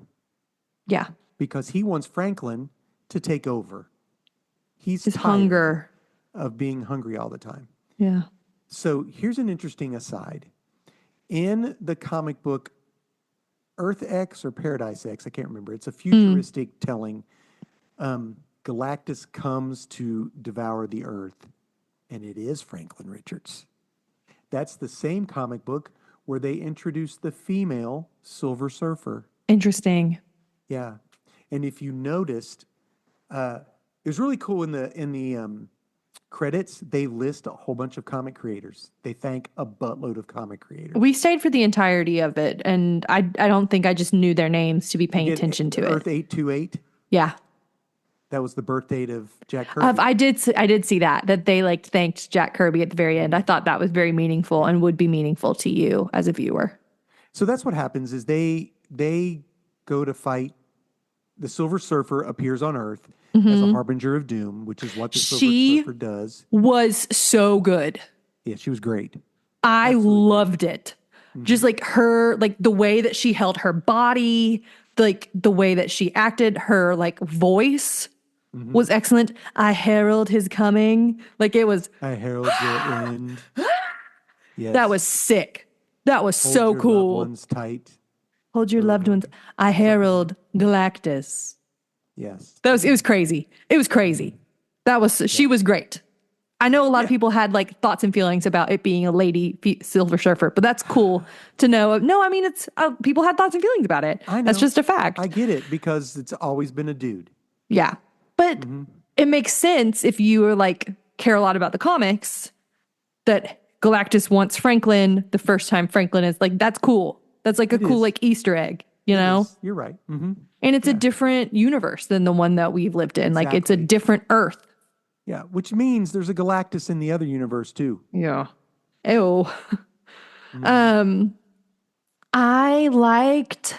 Yeah. because he wants Franklin to take over. He's His tired hunger. of being hungry all the time. Yeah. So here's an interesting aside. In the comic book Earth X or Paradise X, I can't remember. It's a futuristic telling Galactus comes to devour the Earth, and it is Franklin Richards. That's the same comic book where they introduced the female Silver Surfer. Interesting. Yeah, and if you noticed, it was really cool in the credits. They list a whole bunch of comic creators. They thank a buttload of comic creators. We stayed for the entirety of it, and I don't think I just knew their names to be paying attention to Earth it. 828. Yeah. That was the birth date of Jack Kirby. I did see that they like thanked Jack Kirby at the very end. I thought that was very meaningful and would be meaningful to you as a viewer. So that's what happens is they go to fight. The Silver Surfer appears on Earth as a harbinger of doom, which is what the Silver Surfer does. Was so good. Yeah, she was great. I loved it. Just like her, like the way that she held her body, like the way that she acted, her like voice was excellent. I herald his coming. Like it was. I herald your end. Yes. That was sick. That was Hold so your cool. loved ones tight. Hold your loved ones. I herald Galactus. Yes. It was crazy. It was crazy. She was great. I know a lot of people had like thoughts and feelings about it being a lady Silver Surfer, but that's cool to know. No, I mean, it's people had thoughts and feelings about it. I know. That's just a fact. I get it because it's always been a dude. Yeah. But it makes sense if you are like care a lot about the comics that Galactus wants Franklin the first time Franklin is like, that's cool. That's like a cool like Easter egg, you know? You're right. Mm-hmm. And it's a different universe than the one that we've lived in. Exactly. Like it's a different Earth. Yeah, which means there's a Galactus in the other universe too. Yeah. Ew. I liked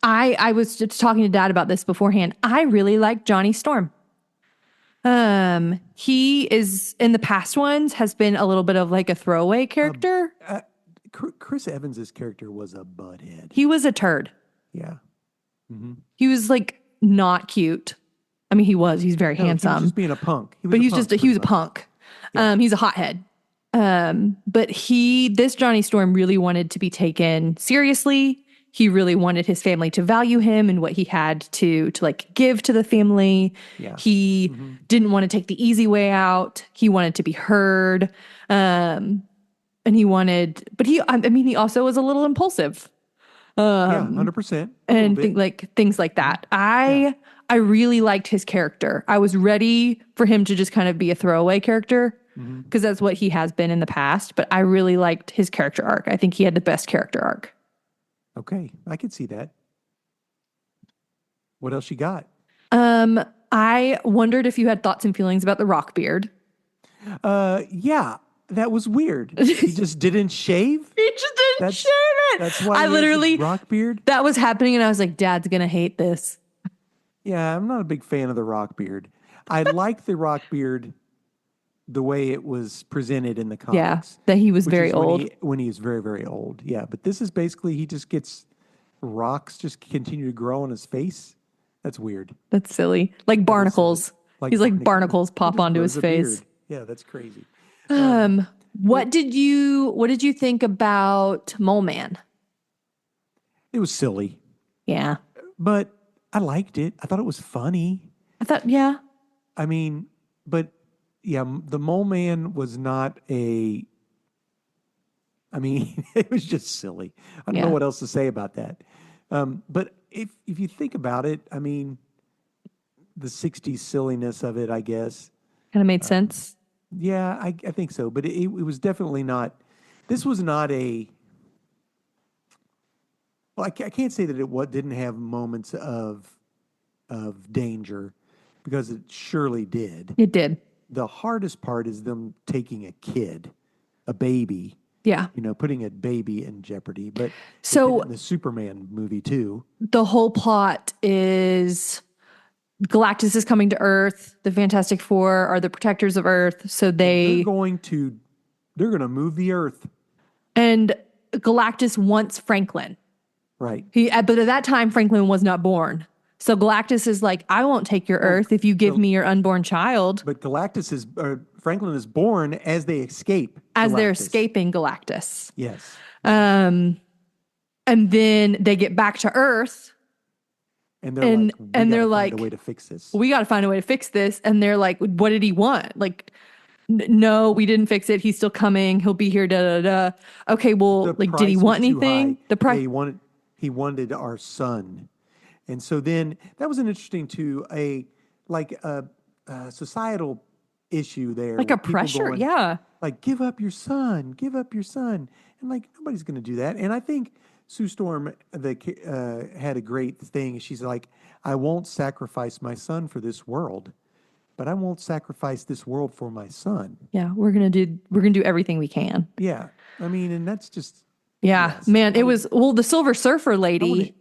I was just talking to Dad about this beforehand. I really like Johnny Storm. He is in the past ones has been a little bit of like a throwaway character. Chris Evans's character was a butthead. He was a turd. Yeah. He was like not cute. I mean, he's very handsome. He was just being a punk. He was a punk. Yeah. He's a hothead. But this Johnny Storm really wanted to be taken seriously. He really wanted his family to value him and what he had to like give to the family. Yeah. He didn't want to take the easy way out. He wanted to be heard. And he also was a little impulsive. 100%. And things like that. I really liked his character. I was ready for him to just kind of be a throwaway character because that's what he has been in the past. But I really liked his character arc. I think he had the best character arc. Okay, I could see that. What else you got? I wondered if you had thoughts and feelings about the Rockbeard. Yeah, that was weird. He just didn't shave. He just didn't shave it. That's why I literally Rockbeard. That was happening, and I was like, "Dad's gonna hate this." Yeah, I'm not a big fan of the Rockbeard. I like the Rockbeard the way it was presented in the comics. Yeah, that he was very old. When he was very, very old. Yeah, but this is basically he just gets rocks just continue to grow on his face. That's weird. That's silly. Like barnacles. He's like barnacles pop onto his face. Beard. Yeah, that's crazy. What did you think about Mole Man? It was silly. Yeah. But I liked it. I thought it was funny. Yeah. I mean, but yeah, the Mole Man was not it was just silly. I don't know what else to say about that. But if you think about it, I mean, the 60s silliness of it, I guess. Kind of made sense. Yeah, I think so. But it was definitely not, this was not well, I can't say that it didn't have moments of danger because it surely did. It did. The hardest part is them taking a baby. Yeah. Putting a baby in jeopardy. But so in the Superman movie too. The whole plot is Galactus is coming to Earth. The Fantastic Four are the protectors of Earth. So they're going to move the Earth. And Galactus wants Franklin. Right. But at that time, Franklin was not born. So Galactus is like, I won't take your Earth if you give me your unborn child. But Franklin is born as they escape. As they're escaping Galactus. Yes. And then they get back to Earth. And they're like, we and they're gotta find like, a way to fix this. we got to find a way to fix this. And they're like, what did he want? Like, no, we didn't fix it. He's still coming. He'll be here. Da da da. Okay, well, The like, did he price want was too anything? high. The Yeah, price. he wanted our son. And so then that was an interesting to a societal issue there Like a with people pressure. going Yeah. like, give up your son, give up your son. And like, nobody's going to do that. And I think Sue Storm had a great thing. She's like, I won't sacrifice my son for this world, but I won't sacrifice this world for my son. Yeah. We're going to do everything we can. Yeah. I mean, and that's just, Yeah, yes. man. It was, well, the Silver Surfer I lady.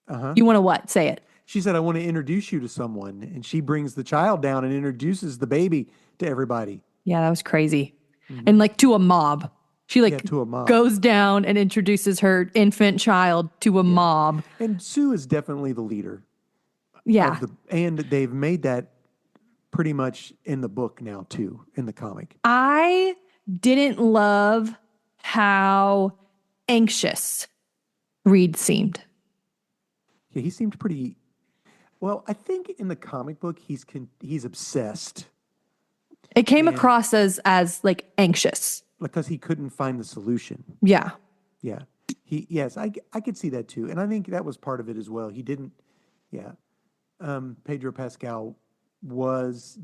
wanna, You want to what? Say it. She said, I want to introduce you to someone. And she brings the child down and introduces the baby to everybody. Yeah, that was crazy. And like to a mob. She like To a mob. goes down and introduces her infant child to a mob. And Sue is definitely the leader. Yeah. And they've made that pretty much in the book now, too, in the comic. I didn't love how anxious Reed seemed. Yeah, he seemed pretty. Well, I think in the comic book, he's obsessed It came across as like anxious. because he couldn't find the solution. Yeah. Yeah. Yes, I could see that too. And I think that was part of it as well. He didn't, yeah. Pedro Pascal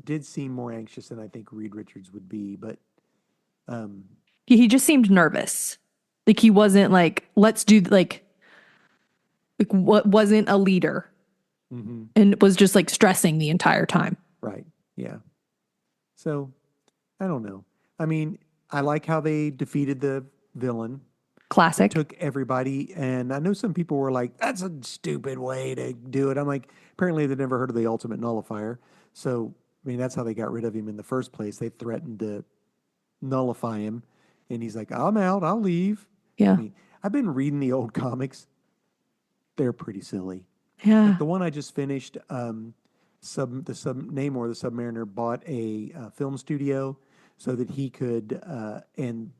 did seem more anxious than I think Reed Richards would be, but He just seemed nervous. Like he wasn't like, let's do like what wasn't a leader and was just like stressing the entire time. right. Yeah. So I don't know. I mean, I like how they defeated the villain. Classic. Took everybody, and I know some people were like, that's a stupid way to do it. I'm like, apparently they'd never heard of the ultimate nullifier. So, I mean, that's how they got rid of him in the first place. They threatened to nullify him, and he's like, I'm out, I'll leave. Yeah. I mean, I've been reading the old comics. They're pretty silly. Yeah. Like the one I just finished, Namor, the Submariner, bought a film studio so that he could, and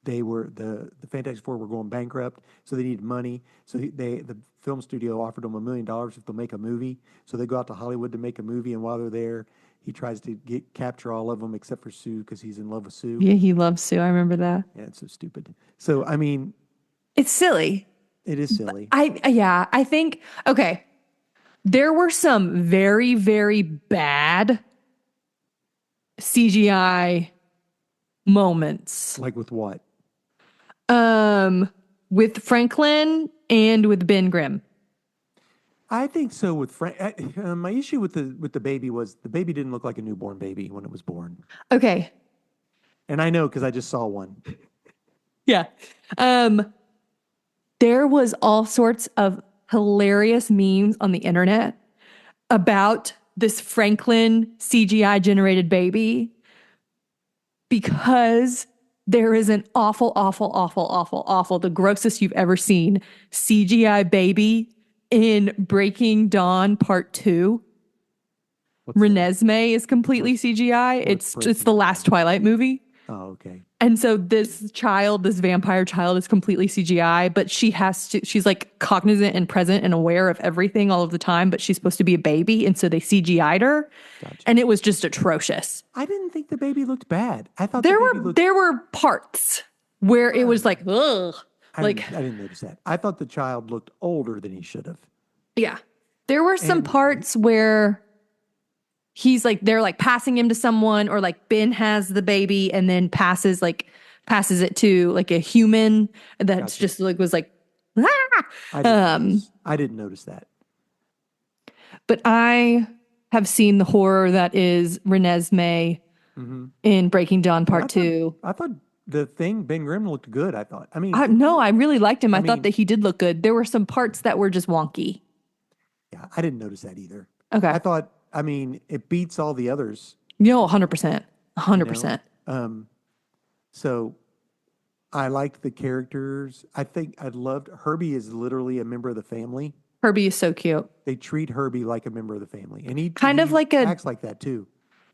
they were the Fantastic Four were going bankrupt, so they needed money. So the film studio offered them $1 million if they'll make a movie. So they go out to Hollywood to make a movie, and while they're there, he tries to capture all of them except for Sue because he's in love with Sue. Yeah, he loves Sue. I remember that. Yeah, it's so stupid. So I mean, It's silly. it is silly. I think, okay, there were some very, very bad CGI moments. Like with what? With Franklin and with Ben Grimm. I think so. With my issue with the baby was the baby didn't look like a newborn baby when it was born, Okay. and I know because I just saw one. Yeah. There was all sorts of hilarious memes on the internet about this Franklin CGI generated baby because there is an awful, the grossest you've ever seen CGI baby in Breaking Dawn Part 2. What's that? Renesmee is completely CGI. It's Breaking the last Twilight movie. Oh, okay. And so this vampire child is completely CGI, but she's like cognizant and present and aware of everything all of the time, but she's supposed to be a baby. And so they CGI'd her. Gotcha. And it was just atrocious. I didn't think the baby looked bad. I thought there were parts where it was like, ugh. I didn't notice that. I thought the child looked older than he should have. Yeah. There were some parts where he's like, they're like passing him to someone, or like Ben has the baby and then passes it to like a human that's just like, was like, ah! I didn't notice that. But I have seen the horror that is Renesmee in Breaking Dawn Part 2. I thought the thing, Ben Grimm looked good, I thought. I mean, I really liked him. I thought that he did look good. There were some parts that were just wonky. Yeah, I didn't notice that either. Okay. I thought, I mean, it beats all the others. 100%. 100%. So I liked the characters. I think I loved Herbie is literally a member of the family. Herbie is so cute. They treat Herbie like a member of the family. And he acts like that too.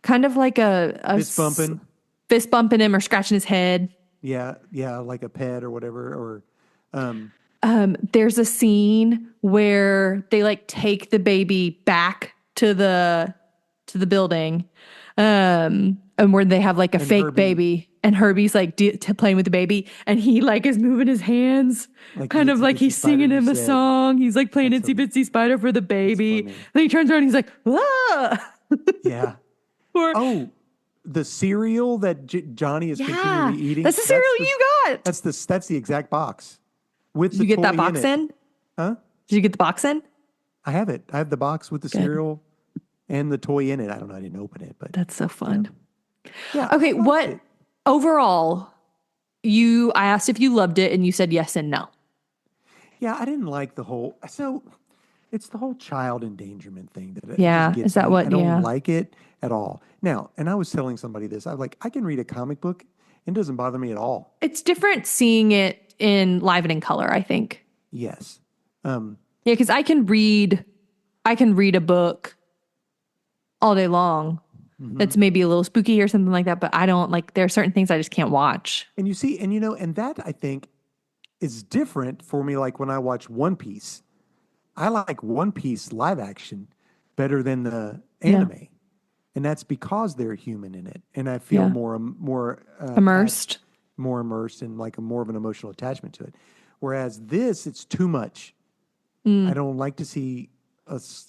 Kind of like a fist bumping him or scratching his head. Yeah, like a pet or whatever. Or There's a scene where they like take the baby back to the building, and where they have like a fake Herbie- baby, and Herbie's like playing with the baby, and he like is moving his hands, Like kind the of Itsy like Bitsy he's Spider singing you him a said. song. He's like playing That's Itsy Bitsy Spider for the baby. funny. Then he turns around, and he's like, ah! Yeah. Or, Oh, the cereal that Johnny is yeah, continually eating. that's the cereal you got. That's the exact box with Did the you get toy that box it. in? Huh? Did you get the box in? I have it. I have the box with the cereal and the toy in it. I don't know. I didn't open it, but That's so fun. yeah. Okay, I liked what it. overall? I asked if you loved it, and you said yes and no. Yeah, I didn't like the whole. So it's the whole child endangerment thing that Yeah, just gets is that me. what- I don't yeah. like it at all. Now, and I was telling somebody this. I was like, I can read a comic book. It doesn't bother me at all. It's different seeing it in live and in color, I think. Yes. Yeah, because I can read a book all day long. That's maybe a little spooky or something like that, but I don't like. There are certain things I just can't watch. And you see, and and that I think is different for me. Like when I watch One Piece, I like One Piece live action better than the anime, and that's because they're human in it, and I feel Yeah. more Immersed. more immersed, and like more of an emotional attachment to it. Whereas this, it's too much. I don't like to see us,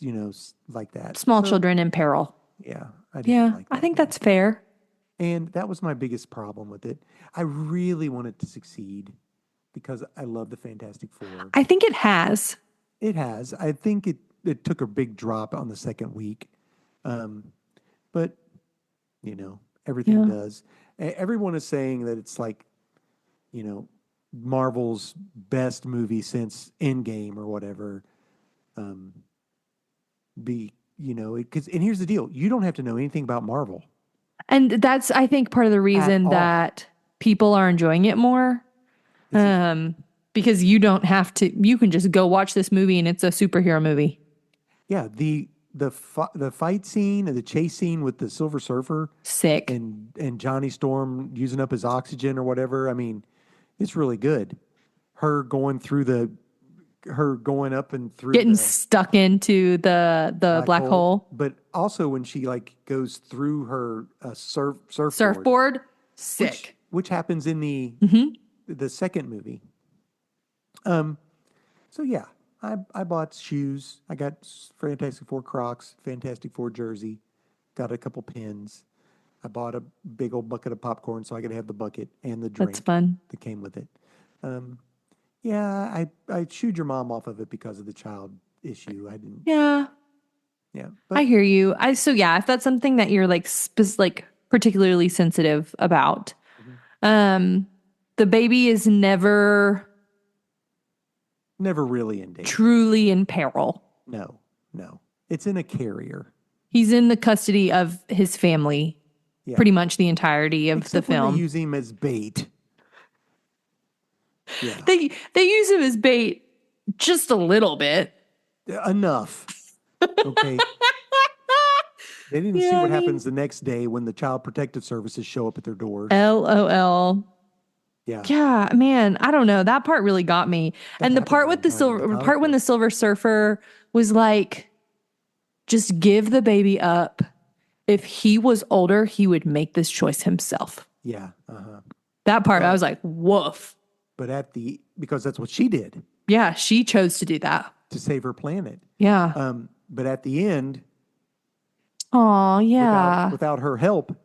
like that. Small So, children in peril. Yeah, I didn't Yeah, like I that. think that's fair. And that was my biggest problem with it. I really wanted to succeed because I love the Fantastic Four. I think it has. It has. I think it took a big drop on the second week. But, everything Yeah. does. Everyone is saying that it's like, Marvel's best movie since Endgame or whatever. And here's the deal. You don't have to know anything about Marvel. And that's, I think, part of the reason all. that people are enjoying it more. Because you don't have to, you can just go watch this movie and it's a superhero movie. Yeah, the fight scene and the chase scene with the Silver Surfer Sick. and Johnny Storm using up his oxygen or whatever. I mean, it's really good. Her going up and through Getting the stuck into the black hole. But also when she like goes through her surfboard. Surfboard. Sick. Which happens in the second movie. So yeah, I bought shoes. I got Fantastic Four Crocs, Fantastic Four jersey, got a couple pins. I bought a big old bucket of popcorn so I could have the bucket and the drink That's fun. that came with it. Yeah, I shooed your mom off of it because of the child issue. I didn't. Yeah. Yeah, I hear you. If that's something that you're like particularly sensitive about, the baby is never really in danger. truly in peril. No. It's in a carrier. He's in the custody of his family Yeah. pretty much the entirety of Except the when film. they use him as bait. Yeah. They use him as bait just a little bit. Enough. Okay. They didn't see Yeah, what I mean- happens the next day when the Child Protective Services show up at their doors. LOL. Yeah. Yeah, man, I don't know. That part really got me. And the happens part all with the the time in the silver comic part when the books. Silver Surfer was like, just give the baby up. If he was older, he would make this choice himself. Yeah. Uh-huh. That part, I was like, woof. But because that's what she did Yeah, she chose to do that. to save her planet. Yeah. But at the end, Oh, yeah. without her help,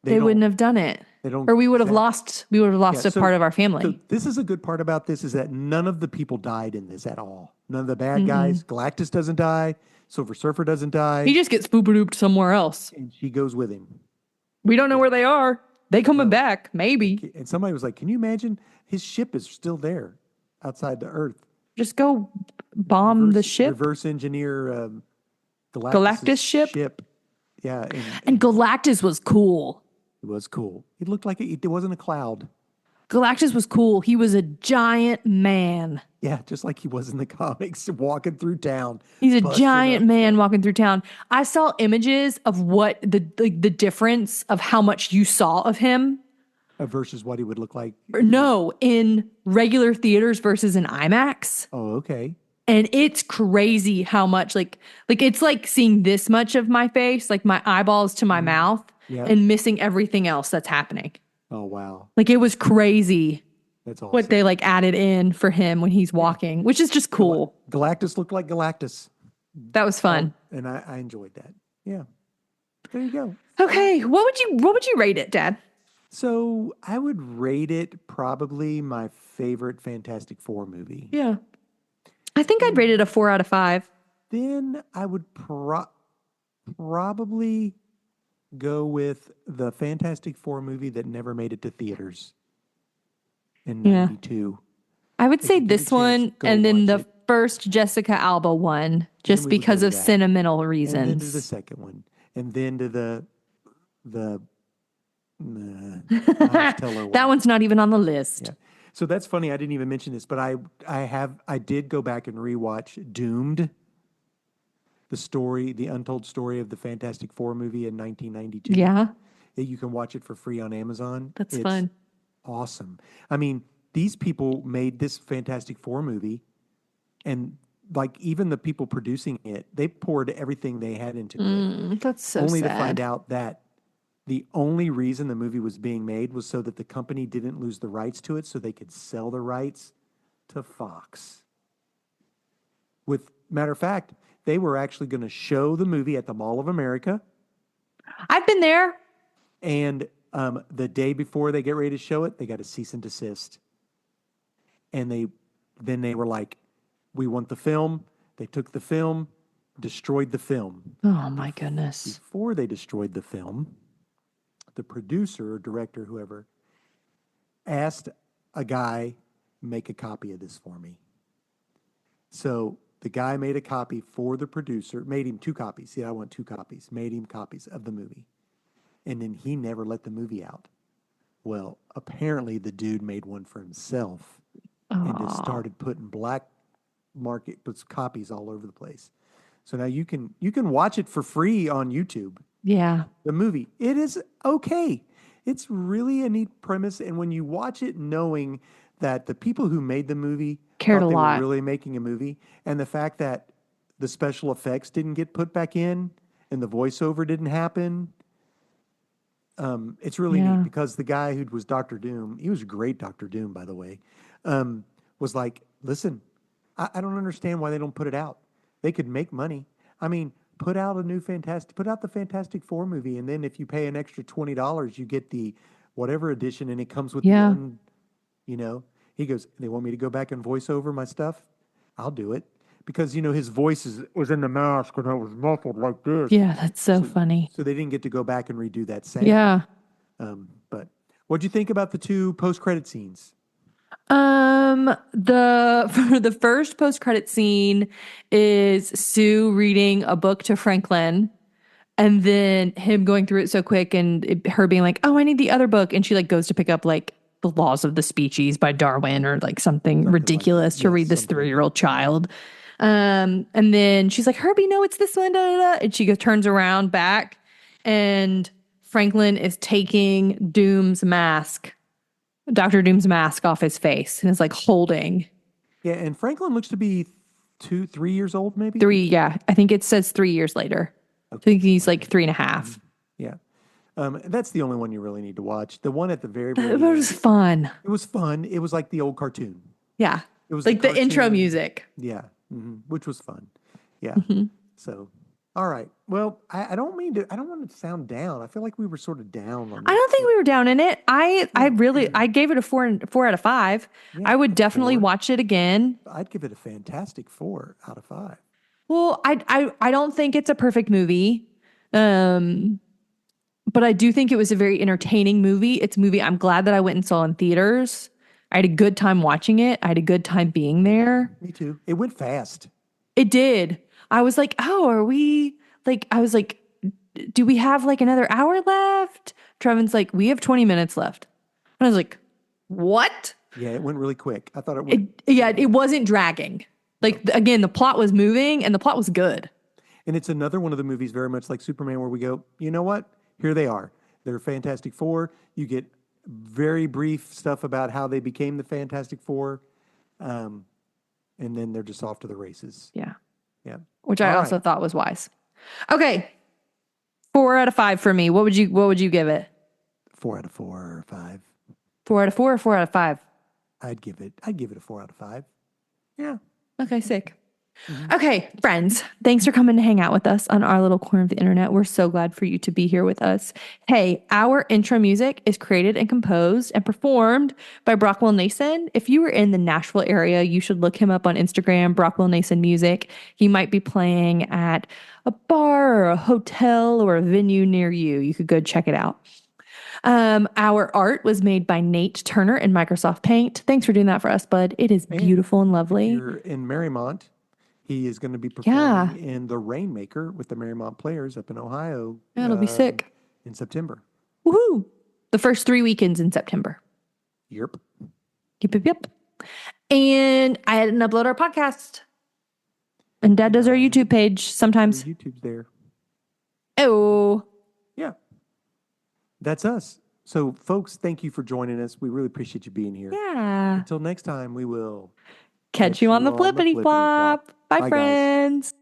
They wouldn't have done it. They don't. Or we would have exactly. lost Yeah, a part of our family. So this is a good part about this is that none of the people died in this at all. None of the bad Mm-hmm. guys. Galactus doesn't die. Silver Surfer doesn't die. He just gets boop-a-dooped somewhere else. And she goes with him. We don't know where they are. They coming back, maybe. And somebody was like, "Can you imagine? His ship is still there outside the Earth. Just go bomb the ship. Reverse engineer Galactus ship? Yeah, And Galactus was cool. it was cool. It looked like it wasn't a cloud. Galactus was cool. He was a giant man. Yeah, just like he was in the comics, walking through town. He's a busting giant up. man walking through town. I saw images of what the difference of how much you saw of him versus what he would look like. No, in regular theaters versus in IMAX. Oh, okay. And it's crazy how much like it's like seeing this much of my face, like my eyeballs to my mouth, Yeah. and missing everything else that's happening. Oh, wow. Like it was crazy That's awesome. what they like added in for him when he's walking, which is just cool. Galactus looked like Galactus. That was fun. And I enjoyed that. Yeah. There you go. Okay, what would you rate it, Dad? So I would rate it probably my favorite Fantastic Four movie. Yeah. I think I'd rate it a 4 out of 5. Then I would probably go with the Fantastic Four movie that never made it to theaters in Yeah. 92. I would say you get a this chance, one go and then watch the it. first Jessica Alba one, just we would because go of to that. sentimental And then to the reasons. second one. And then to the Miles Teller one. That one's not even on the list. Yeah. So that's funny. I didn't even mention this, but I did go back and rewatch Doomed, the untold story of the Fantastic Four movie in 1992. Yeah, You can watch it for free on Amazon. that's It's fun. awesome. I mean, these people made this Fantastic Four movie, and like even the people producing it, they poured everything they had into it, That's so only sad. to find out that the only reason the movie was being made was so that the company didn't lose the rights to it, so they could sell the rights to Fox. Matter of fact, they were actually going to show the movie at the Mall of America, I've been there. and the day before they get ready to show it, they got a cease and desist. And then they were like, "We want the film." They took the film, destroyed the film. Oh my goodness. Before they destroyed the film, the producer or director, whoever, asked a guy, "Make a copy of this for me." So the guy made a copy for the producer, made him 2 copies. See, I want 2 copies. Made him copies of the movie. And then he never let the movie out. Well, apparently the dude made one for himself and just started putting black market copies all over the place. So now you can watch it for free on YouTube. Yeah. The movie, it is okay. It's really a neat premise, and when you watch it, knowing that the people who made the movie Cared thought a they lot. were really making a movie, and the fact that the special effects didn't get put back in and the voiceover didn't happen, it's really Yeah. neat because the guy who was Dr. Doom, he was a great Dr. Doom, by the way, was like, "Listen, I don't understand why they don't put it out. They could make money. I mean, put out the Fantastic Four movie, and then if you pay an extra $20, you get the whatever edition, and it comes with Yeah. He goes, they want me to go back and voice over my stuff? I'll do it. Because, his voice was in the mask and it was muffled like this. Yeah, that's so funny. So they didn't get to go back and redo that sound. Yeah. But what'd you think about the 2 post-credit scenes? For the first post-credit scene is Sue reading a book to Franklin, and then him going through it so quick, and her being like, "Oh, I need the other book," and she like goes to pick up like The Laws of the Species by Darwin or like something ridiculous like to that. read Yes, this something 3-year-old child. And then she's like, "Herbie, no, it's this one." Da, da, da. And she turns around back, and Franklin is taking Dr. Doom's mask off his face, and is like holding Yeah, and Franklin looks to be 3 years old, maybe? 3. Yeah, I think it says 3 years later. I think he's like 3.5. Yeah. That's the only one you really need to watch. The one at the very, very It was end, fun. it was fun. It was like the old cartoon. Yeah. It was Like the intro cartoon. music. Yeah, which was fun. Yeah. So, all right. Well, I don't want to sound down. I feel like we were sort of down on I don't think we were down in it. I gave it a 4 out of 5. I would definitely watch it again. I'd give it a fantastic 4 out of 5. Well, I don't think it's a perfect movie. But I do think it was a very entertaining movie. It's a movie I'm glad that I went and saw in theaters. I had a good time watching it. I had a good time being there. Me too. It went fast. It did. I was like, "Oh, are we like," I was like, "Do we have like another hour left?" Trevin's like, "We have 20 minutes left." And I was like, "What?" Yeah, it went really quick. I thought it went. It wasn't dragging. Like, again, the plot was moving and the plot was good. And it's another one of the movies very much like Superman where we go, you know what? Here they are. They're Fantastic Four. You get very brief stuff about how they became the Fantastic Four. And then they're just off to the races. Yeah. Yeah. Which I All also right. thought was wise. Okay. 4 out of 5 for me. What would you give it? 4 out of 4 or 5. 4 out of 4 or 4 out of 5? I'd give it a 4 out of 5. Yeah. Okay, sick. Okay, friends, thanks for coming to hang out with us on our little corner of the internet. We're so glad for you to be here with us. Hey, our intro music is created and composed and performed by Brockwell Nason. If you were in the Nashville area, you should look him up on Instagram, Brockwell Nason Music. He might be playing at a bar or a hotel or a venue near you. You could go check it out. Our art was made by Nate Turner in Microsoft Paint. Thanks for doing that for us, bud. It is beautiful and lovely. You're in Marymount. He is going to be Yeah. performing in the Rainmaker with the Marymount Players up in Ohio. That'll be sick. In September. Woohoo! The first 3 weekends in September. Yep. Yep. And I didn't upload our podcast. And Dad does our YouTube page sometimes. YouTube's there. Oh. Yeah. That's us. So, folks, thank you for joining us. We really appreciate you being here. Yeah. Until next time, we will Catch you on the flippity flop. Bye, Bye, guys. friends.